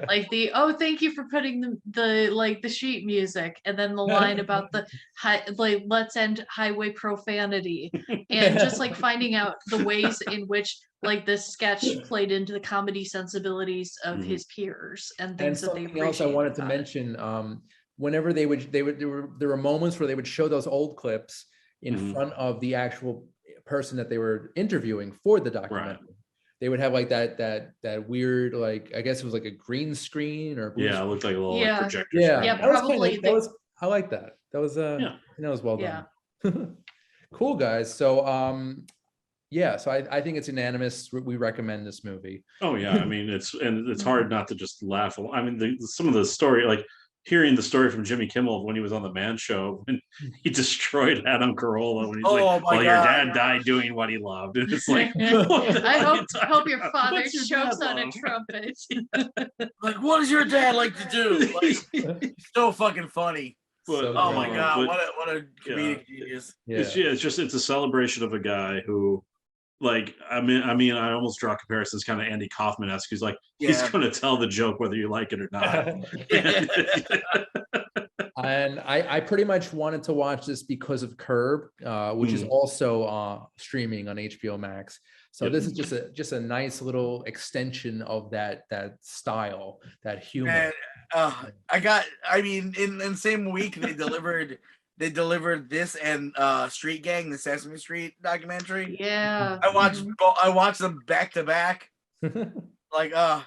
C: Like thank you for putting the sheet music, and then the line about the let's end highway profanity, and just like finding out the ways in which like this sketch played into the comedy sensibilities of his peers and things that they appreciated.
A: Else I wanted to mention, whenever there were moments where they would show those old clips in front of the actual person that they were interviewing for the documentary. They would have like that weird, like, I guess it was like a green screen or
D: it looked like a little projector
C: screen. Probably.
A: I like that. That was that was well done. Cool, guys. So so I think it's unanimous. We recommend this movie.
D: Oh yeah, I mean it's hard not to just laugh. I mean some of the story, like hearing the story from Jimmy Kimmel when he was on the Man Show when he destroyed Adam Carolla when he's like, "Well, your dad died doing what he loved," and it's like,
C: I hope your father chokes on a trumpet.
B: Like, what does your dad like to do? Like, so fucking funny.
D: But,
B: oh my god, what a comedic genius!
D: It's a celebration of a guy who, like, I mean, I almost draw comparisons, kind of Andy Kaufman-esque. He's like, he's going to tell the joke whether you like it or not.
A: And I pretty much wanted to watch this because of Curb, which is also streaming on HBO Max. So this is just a nice little extension of that style, that humor.
B: And, in the same week they delivered this and Street Gang, the Sesame Street documentary.
C: Yeah.
B: I watched them back to back. Like I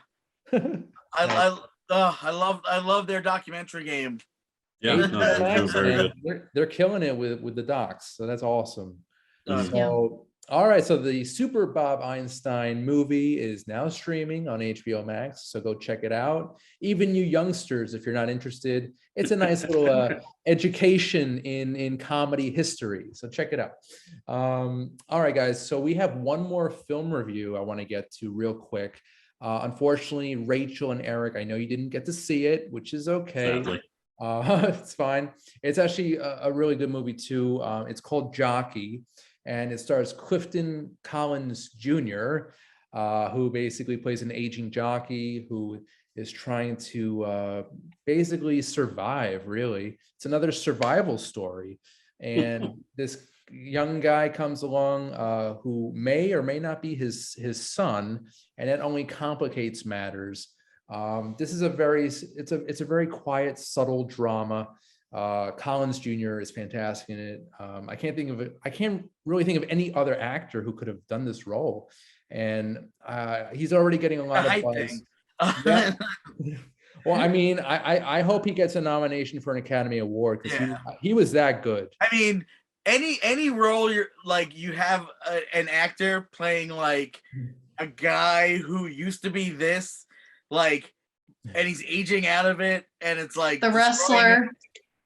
B: love their documentary game.
D: Yeah, no, very
A: good. They're killing it with the docs, so that's awesome. All right, so the Super Bob Einstein movie is now streaming on HBO Max, so go check it out. Even you youngsters, if you're not interested, it's a nice little education in comedy history, so check it out. All right, guys, so we have one more film review I want to get to real quick. Unfortunately, Rachel and Eric, I know you didn't get to see it, which is okay.
D: Sadly.
A: It's fine. It's actually a really good movie too. It's called Jockey. And it stars Clifton Collins Jr., who basically plays an aging jockey who is trying to basically survive, really. It's another survival story. And this young guy comes along who may or may not be his son, and that only complicates matters. This is a very quiet, subtle drama. Collins Jr. is fantastic in it. I can't really think of any other actor who could have done this role, and he's already getting a lot of buzz. Yeah. Well, I mean, I hope he gets a nomination for an Academy Award because he was that good.
B: I mean, any role you have an actor playing like a guy who used to be this, like, and he's aging out of it, and it's like
C: the wrestler.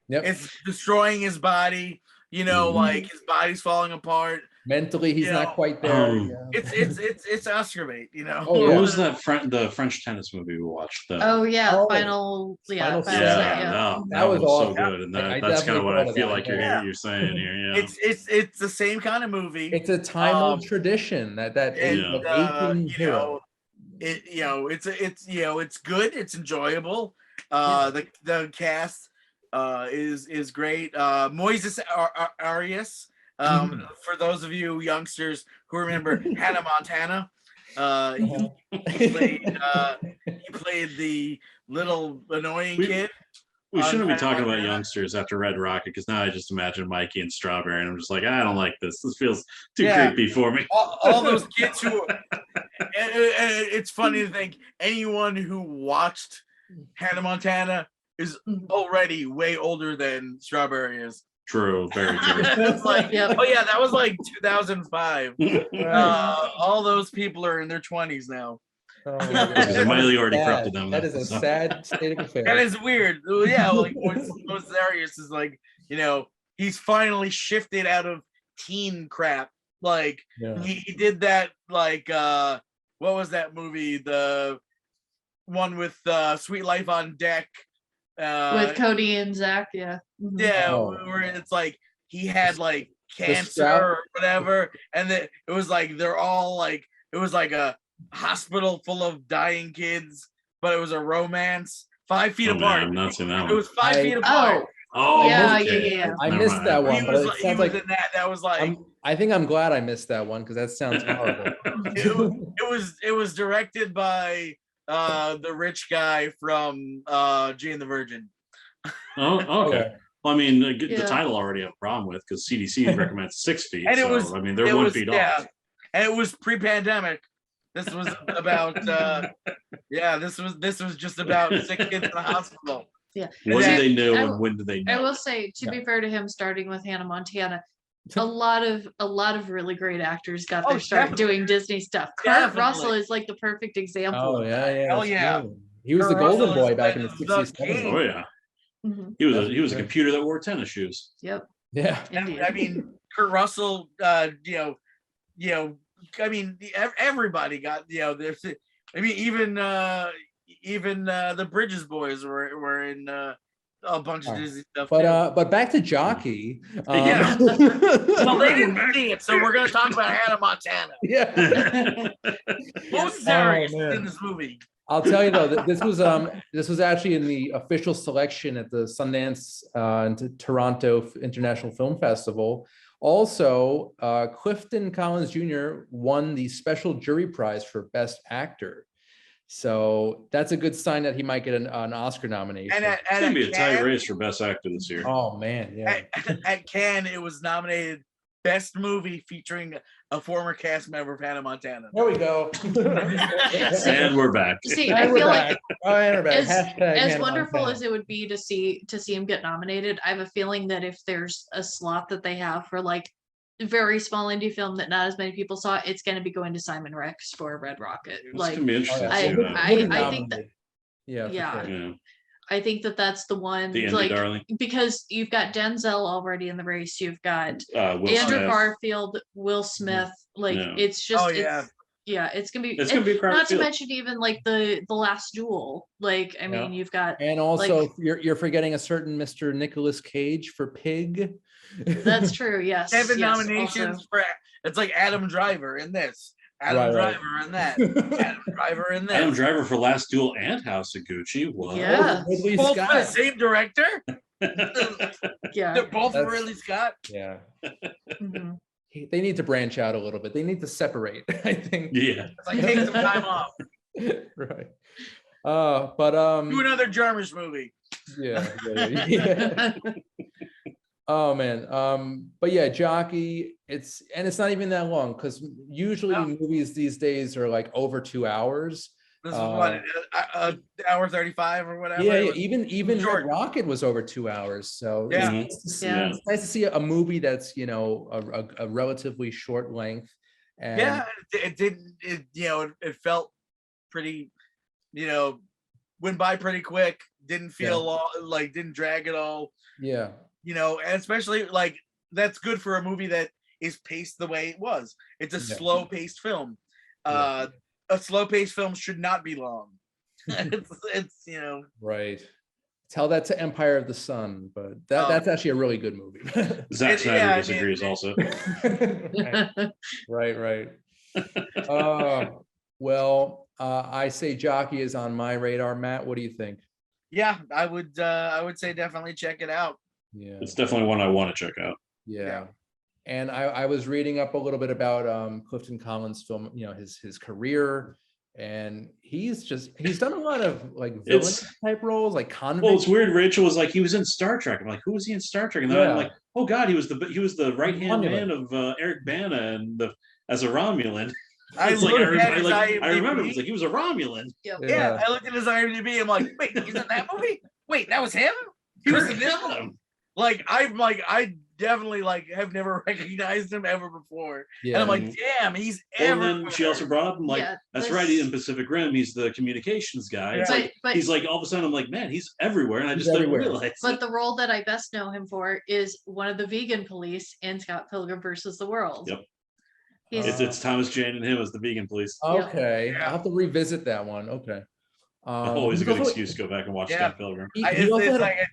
B: Yep. It's destroying his body, like his body's falling apart.
A: Mentally, he's
B: You
A: not
B: know,
A: quite there.
B: it's Oscar bait, you know.
A: Oh,
D: What
A: yeah.
D: was that the French tennis movie we watched?
C: Oh yeah,
A: Oh,
C: final
A: Final
C: final
A: Set.
C: set,
D: Yeah,
C: yeah.
D: that
A: was
D: was so
A: awesome.
D: good, and
A: I
D: that's kind
A: definitely
D: of what
A: thought
D: I
A: of
D: feel
A: that,
D: like
A: yeah.
D: you're saying here. Yeah,
B: It's the same kind of movie.
A: It's a time-old tradition that
B: And
D: Yeah.
A: aching
B: you
A: hero.
B: know, it's good, it's enjoyable.
A: Yeah.
B: The cast is great. Moises Arias.
A: Mhm.
B: For those of you youngsters who remember Hannah Montana,
A: Uh-huh.
B: he played the little annoying
D: We-
B: kid.
D: we
B: on
D: shouldn't be
B: Hannah
D: talking about
B: Montana.
D: youngsters after Red Rocket because now I just imagine Mikey and Strawberry, and I'm just like, I don't like this. This feels too
B: Yeah.
D: creepy for me.
B: All those kids who it's funny to think anyone who watched Hannah Montana is already way older than Strawberry is.
D: True, very true.
B: It's like,
C: Yep.
B: oh yeah, that was like 2005. All those people are in their 20s now.
A: Oh my God.
D: Because it might already
A: Sad.
D: corrupted them.
A: That is a
D: So-
A: sad state of
B: That
A: affairs.
B: is weird. Yeah, like Moises Arias is like, he's finally shifted out of teen crap. Like
A: Yeah.
B: he did that, like what was that movie? The one with Sweet Life on Deck.
C: With Cody and Zach, yeah. Mhm.
B: Yeah,
A: Oh.
B: where it's like he had like cancer
A: Sprout?
B: or whatever, and it was like they're all like, it was like a hospital full of dying kids, but it was a romance. 5 feet
D: Oh,
B: apart.
D: man, I'm not seeing that
B: It
D: one.
B: was 5 feet apart.
D: Oh,
C: Yeah,
D: okay.
C: yeah.
A: I
D: Never
A: missed
D: mind.
A: that
B: He
A: one, but
B: was
A: it
B: like,
A: sounds like
B: in that. That was like
A: I think I'm glad I missed that one because that sounds horrible.
B: it was directed by the rich guy from Jane the Virgin.
D: Oh, okay.
A: Okay.
D: Well, I mean, the
C: Yeah.
D: title I already have a problem with because CDC recommends 6 feet.
B: And it
D: so,
B: was,
D: I mean, they're 1 feet off.
B: And it was pre-pandemic. This was about this was just about sick kids in the hospital.
C: Yeah.
D: When
B: that-
D: did they know
C: I
D: and
C: will-
D: when did they
C: I
D: know?
C: will say, to be fair to him, starting with Hannah Montana, a lot of really great actors got their start
B: definitely.
C: doing Disney stuff. Kurt
B: Definitely.
C: Russell is like the perfect example.
A: Oh
C: of
A: yeah,
C: that.
A: yeah.
B: Hell
A: that's
B: yeah.
A: true. He was
B: Kurt
A: the golden
B: Russell is
A: boy back in the
B: the
A: 60s,
B: king.
A: 70s.
D: Oh yeah,
C: Mhm.
D: he was
A: That's
D: he was a
A: true.
D: computer that wore tennis shoes.
C: Yep.
A: Yeah.
C: Indeed.
B: I mean, Kurt Russell, I mean, everybody got, there's, I mean, even the Bridges boys were in a bunch of Disney stuff too.
A: But back to Jockey.
B: Yeah. Well, they didn't see it, so we're gonna talk about Hannah Montana.
A: yeah.
B: Moses
A: Oh,
B: Arias
A: man.
B: is in this movie.
A: I'll tell you though, that this was actually in the official selection at the Sundance and Toronto International Film Festival. Also, Clifton Collins Jr. won the special jury prize for Best Actor. So that's a good sign that he might get an Oscar nomination.
B: And
D: It's gonna
B: at
D: be a tight
B: Cannes,
D: race for best actor this year.
A: Oh man, yeah.
B: at Cannes, it was nominated Best Movie featuring a former cast member of Hannah Montana.
A: There we go.
D: And we're back.
C: See,
A: And
C: I
A: we're
C: feel like
A: back. Oh, and we're back.
C: as,
A: Hashtag
C: as
A: Hannah
C: wonderful
A: Montana.
C: as it would be to see him get nominated, I have a feeling that if there's a slot that they have for like a very small indie film that not as many people saw, it's going to be going to Simon Rex for Red Rocket.
D: It's
C: Like,
D: gonna be interesting to
C: I-
D: see that.
A: He'll be
C: I think that-
A: nominated. Yeah, for
C: Yeah.
A: sure.
D: Yeah,
C: I think that that's the one,
D: the indie
C: like,
D: darling.
C: because you've got Denzel already in the race, you've got
D: Will
C: Andrew
D: Smith.
C: Garfield, Will Smith, like
D: Yeah.
C: it's just,
B: Oh, yeah.
C: it's gonna be,
D: It's gonna be a crowded
C: not to
D: field.
C: mention even like the last duel, like, I mean, you've got,
A: And also,
C: Like-
A: you're forgetting a certain Mr. Nicolas Cage for Pig.
C: that's true, yes.
B: 7
C: yes,
B: nominations
C: also.
B: for, it's like Adam Driver in this, Adam
A: Right.
B: Driver in that, Adam Driver in this.
D: Adam Driver for Last Duel and House of Gucci. What?
C: Yeah.
A: Ridley
B: Both for the
A: Scott.
B: same director.
C: Yeah.
B: They're both
A: That's-
B: Ridley Scott.
A: Yeah.
C: Mhm.
A: They need to branch out a little bit. They need to separate, I think.
D: Yeah.
B: It's like take some time off.
A: Right. But
B: Do another Jarmusch movie.
A: yeah. Oh man. But yeah, Jockey, it's not even that long because usually
B: No.
A: movies these days are like over 2 hours.
B: This is what, hour 35 or whatever.
A: Yeah,
B: It
A: yeah,
B: was-
A: even
B: short.
A: Red Rocket was over 2 hours. So
B: Yeah.
C: Yeah.
A: it's nice to see a movie that's a relatively short length. And
B: Yeah, it didn't. It felt pretty. Went by pretty quick. Didn't feel long, like didn't drag at all.
A: yeah.
B: And especially like that's good for a movie that is paced the way it was. It's a
A: Yeah.
B: slow-paced film. A slow-paced film should not be long. it's
A: Right. Tell that to Empire of the Sun, but that's actually a really good movie.
D: Zack Snyder
B: yeah, I
D: disagrees also.
A: Right. Well, I say Jockey is on my radar. Matt, what do you think?
B: Yeah, I would say definitely check it out.
A: Yeah.
D: It's definitely one I want to check out.
A: Yeah. And I was reading up a little bit about Clifton Collins' film, his career, and he's done a lot of like villain type roles, like convict.
D: Well, it's weird. Rachel was like, he was in Star Trek. I'm like, who was he in Star Trek? And then I'm like, oh God, he was the right hand man of Eric Bana and as a Romulan.
B: I
D: remember it was like he was a Romulan.
B: Yeah, I looked at his IMDb. I'm like, wait, he's in that movie? Wait, that was him? He was in this one? I definitely have never recognized him ever before. Yeah. And I'm like, damn, he's everywhere.
D: And then she also brought up, I'm like, that's right, in Pacific Rim, he's the communications guy. Yeah. But he's like, all of a sudden, I'm like, man, he's everywhere, and I just didn't realize.
C: But the role that I best know him for is one of the vegan police in Scott Pilgrim versus the World.
D: Yep. It's Thomas Jane and him as the vegan police.
A: Okay, yeah. I'll have to revisit that one. Okay.
D: Always a good excuse to go back and watch Scott Pilgrim.
B: I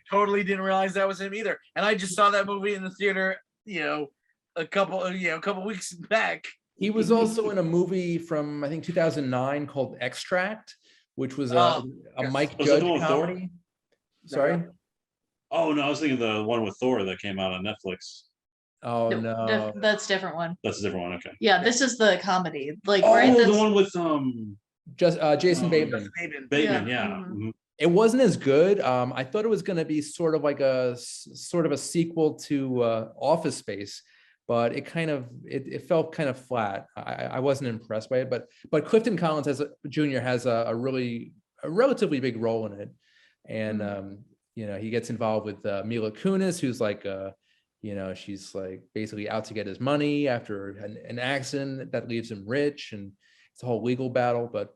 B: totally didn't realize that was him either, and I just saw that movie in the theater, a couple weeks back.
A: He was also in a movie from I think 2009 called Extract, which was a Mike Judge comedy. Sorry.
D: Oh no, I was thinking the one with Thor that came out on Netflix.
A: Oh no,
C: that's a different one.
D: That's a different one. Okay.
C: Yeah, this is the comedy. Like,
D: the one with
A: Jason Bateman.
D: Bateman, yeah. Mm-hmm.
A: It wasn't as good. I thought it was going to be sort of a sequel to Office Space, but it felt kind of flat. I wasn't impressed by it, but Clifton Collins Jr. has a relatively big role in it, and he gets involved with Mila Kunis, who's like she's like basically out to get his money after an accident that leaves him rich, and it's a whole legal battle. But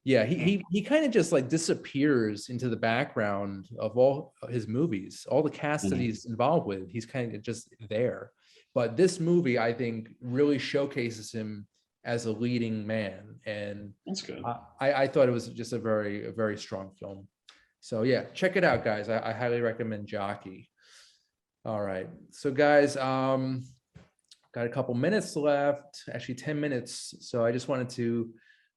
A: yeah, he kind of just like disappears into the background of all his movies, all the cast that he's involved with. He's kind of just there. But this movie, I think, really showcases him as a leading man, and
D: that's good.
A: I thought it was just a very strong film. So yeah, check it out, guys. I highly recommend Jockey. All right, so guys, got a couple minutes left, actually 10 minutes. So I just wanted to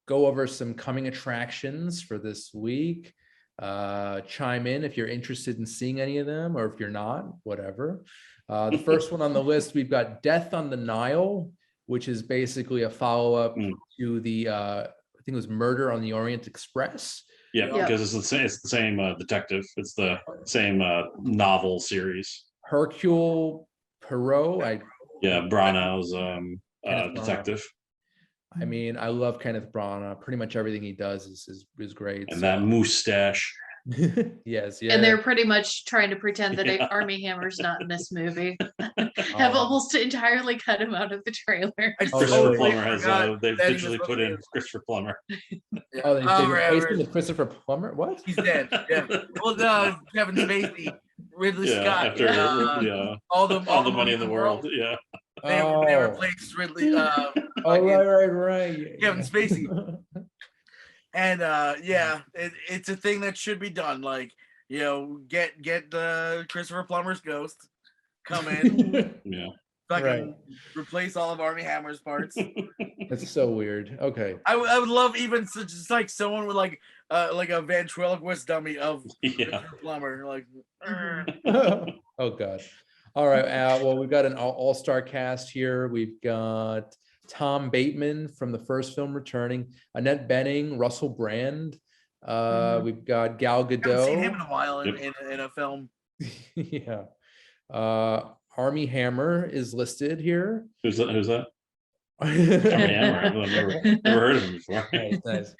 A: go over some coming attractions for this week. Chime in if you're interested in seeing any of them, or if you're not, whatever. The first one on the list, we've got Death on the Nile, which is basically a follow-up to the, I think it was Murder on the Orient Express.
D: Yeah, because it's the same detective. It's the same novel series.
A: Hercule Poirot.
D: Branagh's detective.
A: I mean, I love Kenneth Branagh. Pretty much everything he does is great.
D: And that mustache.
A: Yes.
C: And they're pretty much trying to pretend that Army Hammer's not in this movie. Have almost entirely cut him out of the trailer.
D: Christopher Plummer has. They've literally put in Christopher Plummer.
A: Oh, they replaced him with Christopher Plummer. What?
B: He's dead. Yeah. Well, Kevin Spacey, Ridley Scott, all the money in the world. Yeah. They replaced Ridley.
A: Right.
B: Kevin Spacey. And it's a thing that should be done. Like, get Christopher Plummer's ghost, come in, fucking replace all of Armie Hammer's parts.
A: That's so weird. Okay,
B: I would love even just like someone with like a ventriloquist dummy of Christopher Plummer. Like,
A: oh god. All right. Well, we've got an all-star cast here. We've got Tom Bateman from the first film returning, Annette Bening, Russell Brand. We've got Gal Gadot.
B: I haven't seen him in a while in a film.
A: Yeah. Armie Hammer is listed here.
D: Who's that? Armie Hammer. I've never heard of him before.
A: Nice.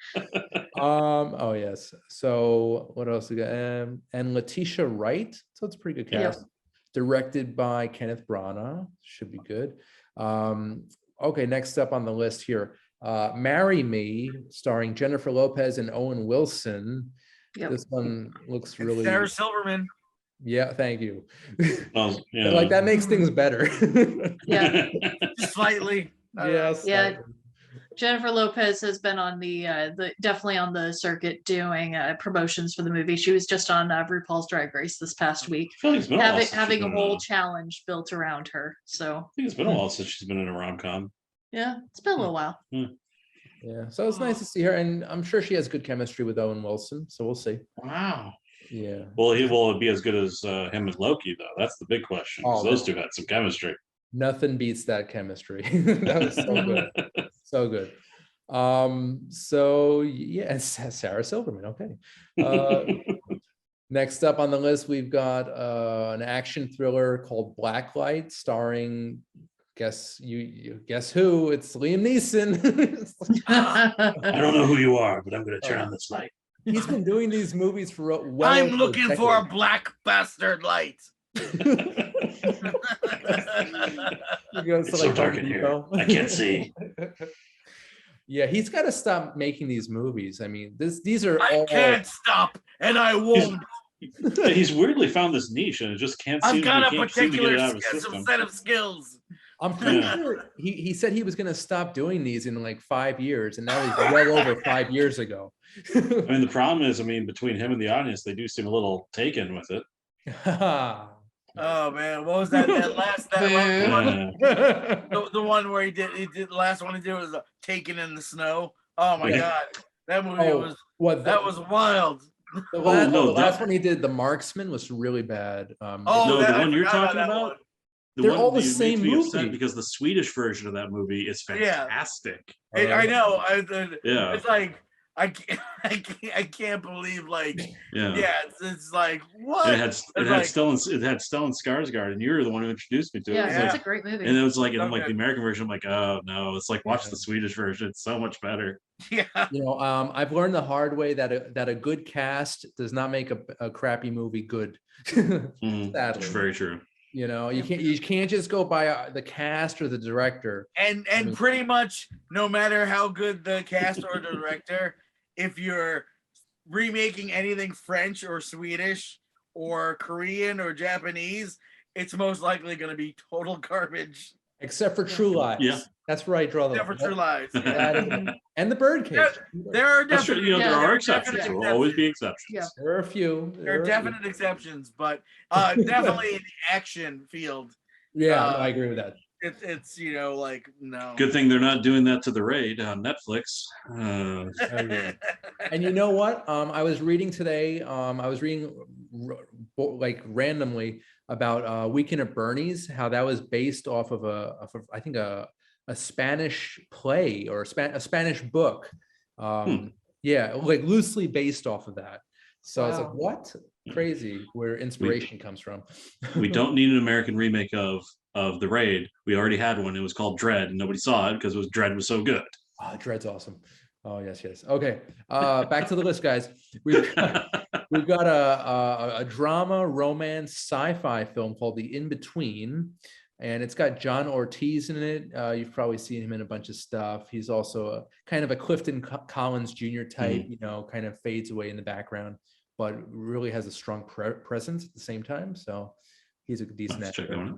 A: Oh yes. So what else we got? And Letitia Wright. So it's a pretty good cast. Yeah. Directed by Kenneth Branagh. Should be good. Okay, next up on the list here, Marry Me, starring Jennifer Lopez and Owen Wilson. Yep. This one looks really...
B: Sarah Silverman.
A: Yeah, thank you.
D: Well,
A: But, like, that makes things better.
C: Yeah.
B: Just slightly.
A: Yes.
C: Yeah. Jennifer Lopez has been on the definitely on the circuit doing promotions for the movie. She was just on RuPaul's Drag Race this past week,
D: I feel like it's been a while since she's
C: having a
D: been
C: whole challenge built around her. So
D: I think it's been a while since she's been in a rom-com.
C: yeah, it's been a little while.
A: Yeah, so it's nice to see her, and I'm sure she has good chemistry with Owen Wilson. So we'll see.
D: Wow.
A: Yeah.
D: Well, he will be as good as him and Loki, though. That's the big question. Because those two had some chemistry.
A: Nothing beats that chemistry. That was so good. So good. So yeah, Sarah Silverman. Okay. Next up on the list, we've got an action thriller called Blacklight, starring guess who? It's Liam Neeson.
D: I don't know who you are, but I'm going to turn on this light.
A: He's been doing these movies for well
B: I'm
A: over
B: looking for a black bastard light.
A: He goes to,
D: It's so dark in here. I can't see.
A: Yeah, he's got to stop making these movies. I mean, these are
B: I
A: all.
B: can't stop, and I won't.
D: He's weirdly found this niche, and it just can't seem.
B: I've got
D: he
B: a
D: can't seem to get it out
B: particular
D: of his system.
B: set of skills.
A: I'm pretty sure he said he was going to stop doing these in like 5 years, and that was well over 5 years ago.
D: I mean, the problem is, between him and the audience, they do seem a little taken with it.
B: Oh man, what was that? That last one, the one where he did the last one he did was Taken in the Snow. Oh my god, that movie was wild.
A: The last one he did, The Marksman, was really bad.
D: The one you're talking about.
A: They're all the same movie.
D: Because the Swedish version of that movie is fantastic.
B: I know.
D: Yeah,
B: it's like I can't believe it's like what
D: it had Stellan Skarsgård, and you were the one who introduced me to it.
C: Yeah, it's a great movie.
D: And it was like, I'm like the American version. I'm like, oh no, it's like watch the Swedish version. It's so much better.
B: Yeah.
A: I've learned the hard way that a good cast does not make a crappy movie good. Sadly.
D: It's very true.
A: You can't just go by the cast or the director.
B: And pretty much no matter how good the cast or the director, if you're remaking anything French or Swedish or Korean or Japanese, it's most likely going to be total garbage.
A: Except for True Lies. Yeah. That's where I draw the line.
B: Except for True Lies.
A: And The Birdcage.
B: There are definitely
D: there are exceptions. There will always be exceptions.
C: Yeah.
A: There are a few.
B: There are definite exceptions, but definitely in the action field.
A: Yeah, I agree with that.
B: It's no.
D: Good thing they're not doing that to The Raid on Netflix.
A: And you know what? I was reading today. I was reading like randomly about Weekend at Bernie's, how that was based off of I think a Spanish play or a Spanish book. Yeah, like loosely based off of that. So I was like, what? Crazy where inspiration comes from.
D: We don't need an American remake of The Raid. We already had one. It was called Dread, and nobody saw it because Dread was so good.
A: Oh, Dread's awesome. Oh, yes. Okay. Back to the list, guys. We've got a drama, romance, sci-fi film called The In-Between, and it's got John Ortiz in it. You've probably seen him in a bunch of stuff. He's also a kind of a Clifton Collins Jr. type, kind of fades away in the background, but really has a strong presence at the same time. So he's a decent actor.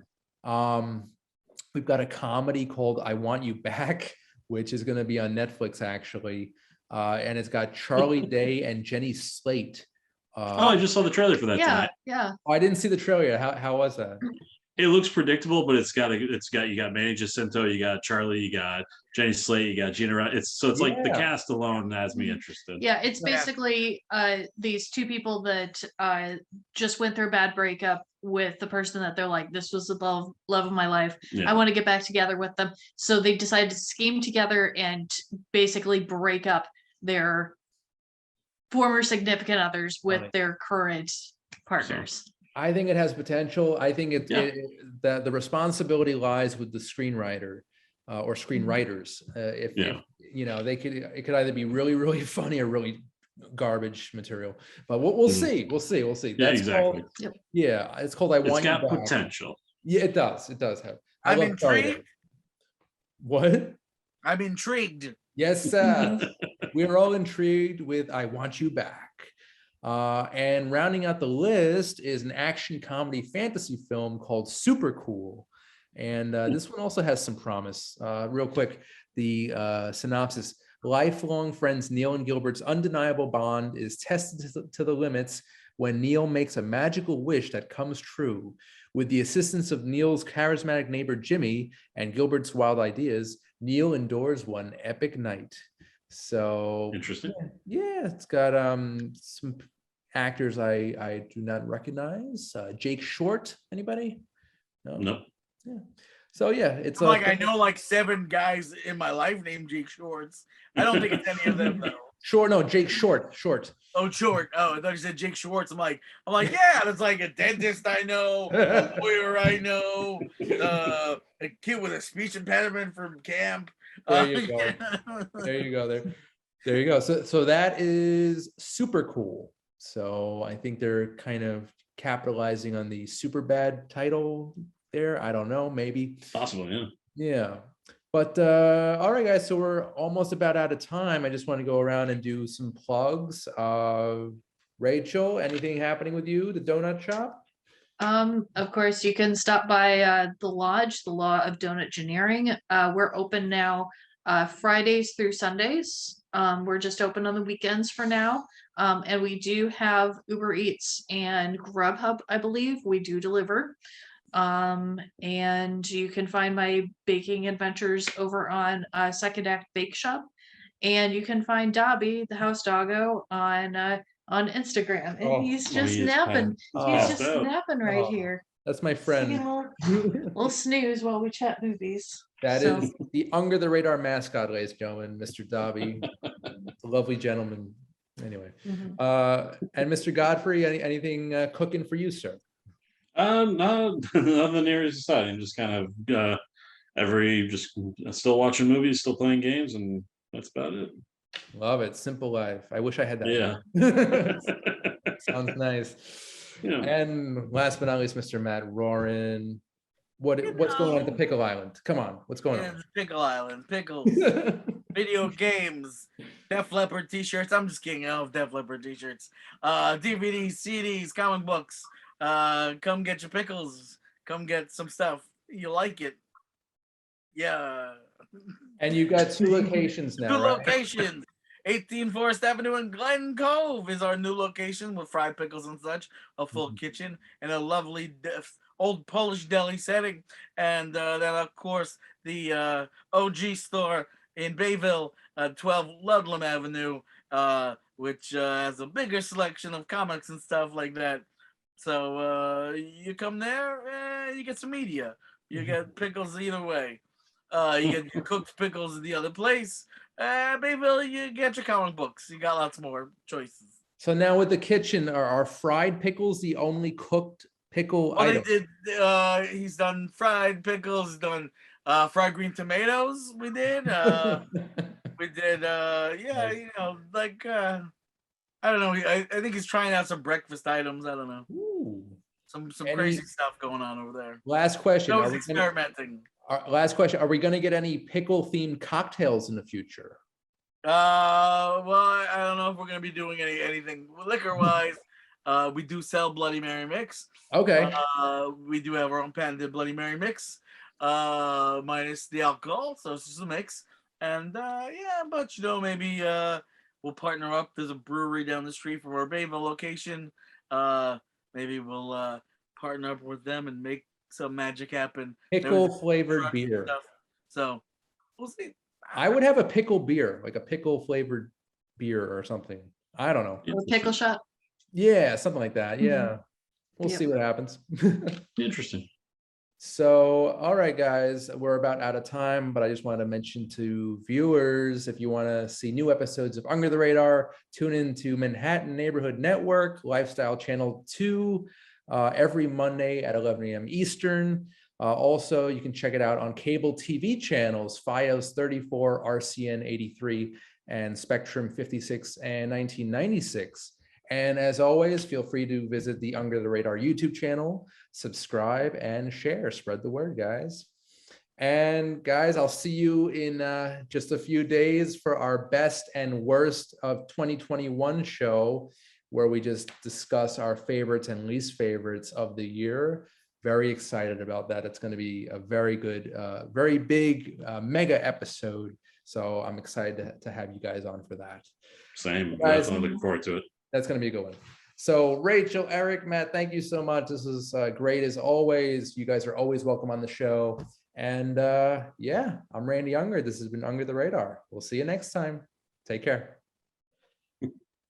A: We've got a comedy called I Want You Back, which is going to be on Netflix actually, and it's got Charlie Day and Jenny Slate.
D: I just saw the trailer for that tonight.
C: Yeah.
A: Oh, I didn't see the trailer yet. How was that?
D: It looks predictable, but you got Manny Jacinto, you got Charlie, you got Jenny Slate, you got Gina. It's like the cast alone has me interested.
C: Yeah, it's basically these two people that just went through a bad breakup with the person that they're like, this was the love of my life. Yeah. I want to get back together with them. So they decided to scheme together and basically break up their former significant others with their current partners.
A: I think it has potential. I think the responsibility lies with the screenwriter or screenwriters. If it could either be really, really funny or really garbage material. But we'll see. We'll see.
D: Yeah, that's exactly.
A: It's called I Want You Back.
D: It's got potential.
A: Yeah, it does. It does have.
B: I'm intrigued.
A: What?
B: I'm intrigued.
A: Yes, we are all intrigued with I Want You Back. And rounding out the list is an action comedy fantasy film called Super Cool. And this one also has some promise. Real quick, the synopsis. Lifelong friends Neil and Gilbert's undeniable bond is tested to the limits when Neil makes a magical wish that comes true. With the assistance of Neil's charismatic neighbor Jimmy and Gilbert's wild ideas, Neil endures one epic night. So
D: Interesting.
A: yeah, it's got some actors I do not recognize. Jake Short, anybody? No.
D: Nope.
A: Yeah. So yeah, it's
B: I'm like I know like 7 guys in my life named Jake Shorts. I don't think it's any of them though.
A: Short, no, Jake Short.
B: Oh, Short. Oh, I thought you said Jake Schwartz. I'm like, yeah, that's like a dentist I know, a lawyer I know, a kid with a speech impediment from camp.
A: There you go. There you go. There you go. So that is Super Cool. So I think they're kind of capitalizing on the super bad title there. I don't know, maybe.
D: Possible, yeah.
A: Yeah. But all right, guys. So we're almost about out of time. I just want to go around and do some plugs. Rachel, anything happening with you, the donut shop?
C: Of course, you can stop by the Lodge, the Law of Donut Engineering. We're open now Fridays through Sundays. We're just open on the weekends for now. And we do have Uber Eats and Grubhub, I believe. We do deliver. And you can find my baking adventures over on Second Act Bake Shop. And you can find Dobby, the house doggo, on Instagram. And he's just napping. He's just napping right here.
A: That's my friend.
C: We'll snooze while we chat movies.
A: That is the Under the Radar mascot, ladies and gentlemen, Mr. Dobby. A lovely gentleman. Anyway, and Mr. Godfrey, anything cooking for you, sir?
D: No, nothing near as exciting. I'm just kind of still watching movies, still playing games, and that's about it.
A: Love it. Simple life. I wish I had that.
D: Yeah.
A: Sounds nice.
D: Yeah.
A: And last but not least, Mr. Matt Roran. What's going on at the Pickle Island? Come on, what's going on?
B: Pickle Island, pickles, video games, Def Leppard t-shirts. I'm just kidding. I don't have Def Leppard t-shirts. DVDs, CDs, comic books. Come get your pickles. Come get some stuff. You like it. Yeah.
A: And you got 2 locations now,
B: 2
A: right?
B: locations. 18 Forest Avenue in Glen Cove is our new location with fried pickles and such, a full kitchen, and a lovely old Polish deli setting. And then, of course, the OG store in Bayville, 12 Ludlam Avenue, which has a bigger selection of comics and stuff like that. So you come there, you get some media. You get pickles either way. You get your cooked pickles at the other place. Bayville, you get your comic books. You got lots more choices.
A: So now with the kitchen, are fried pickles the only cooked pickle item?
B: He's done fried pickles. He's done fried green tomatoes. We did. We did. Yeah, you know, like I don't know. I think he's trying out some breakfast items. I don't know.
A: Ooh.
B: Some crazy stuff going on over there.
A: Last question.
B: He's experimenting.
A: Last question. Are we going to get any pickle themed cocktails in the future?
B: Well, I don't know if we're going to be doing anything liquor wise. We do sell Bloody Mary mix.
A: Okay.
B: We do have our own patented Bloody Mary mix, minus the alcohol, so it's just a mix. And yeah, but you know, maybe we'll partner up. There's a brewery down the street from our Bayville location. Maybe we'll partner up with them and make some magic happen.
A: Pickle flavored beer.
B: Stuff. So we'll see.
A: I would have a pickle beer, like a pickle flavored beer or something. I don't know.
C: Or pickle shot.
A: Yeah, something like that. Yeah. We'll see what happens.
D: Interesting.
A: So, all right, guys, we're about out of time, but I just want to mention to viewers, if you want to see new episodes of Under the Radar, tune into Manhattan Neighborhood Network, Lifestyle Channel 2, every Monday at 11 a.m. Eastern. Also, you can check it out on cable TV channels, FiOS 34, RCN 83, and Spectrum 56 and 1996. And as always, feel free to visit the Under the Radar YouTube channel, subscribe and share. Spread the word, guys. And guys, I'll see you in just a few days for our best and worst of 2021 show. where we just discuss our favorites and least favorites of the year. Very excited about that. It's going to be a very good, very big, mega episode. So I'm excited to have you guys on for that.
D: Same.
A: Guys,
D: Definitely looking forward to it.
A: That's going to be a good one. So Rachel, Eric, Matt, thank you so much. This is great as always. You guys are always welcome on the show. And yeah, I'm Randy Unger. This has been Under the Radar. We'll see you next time. Take care.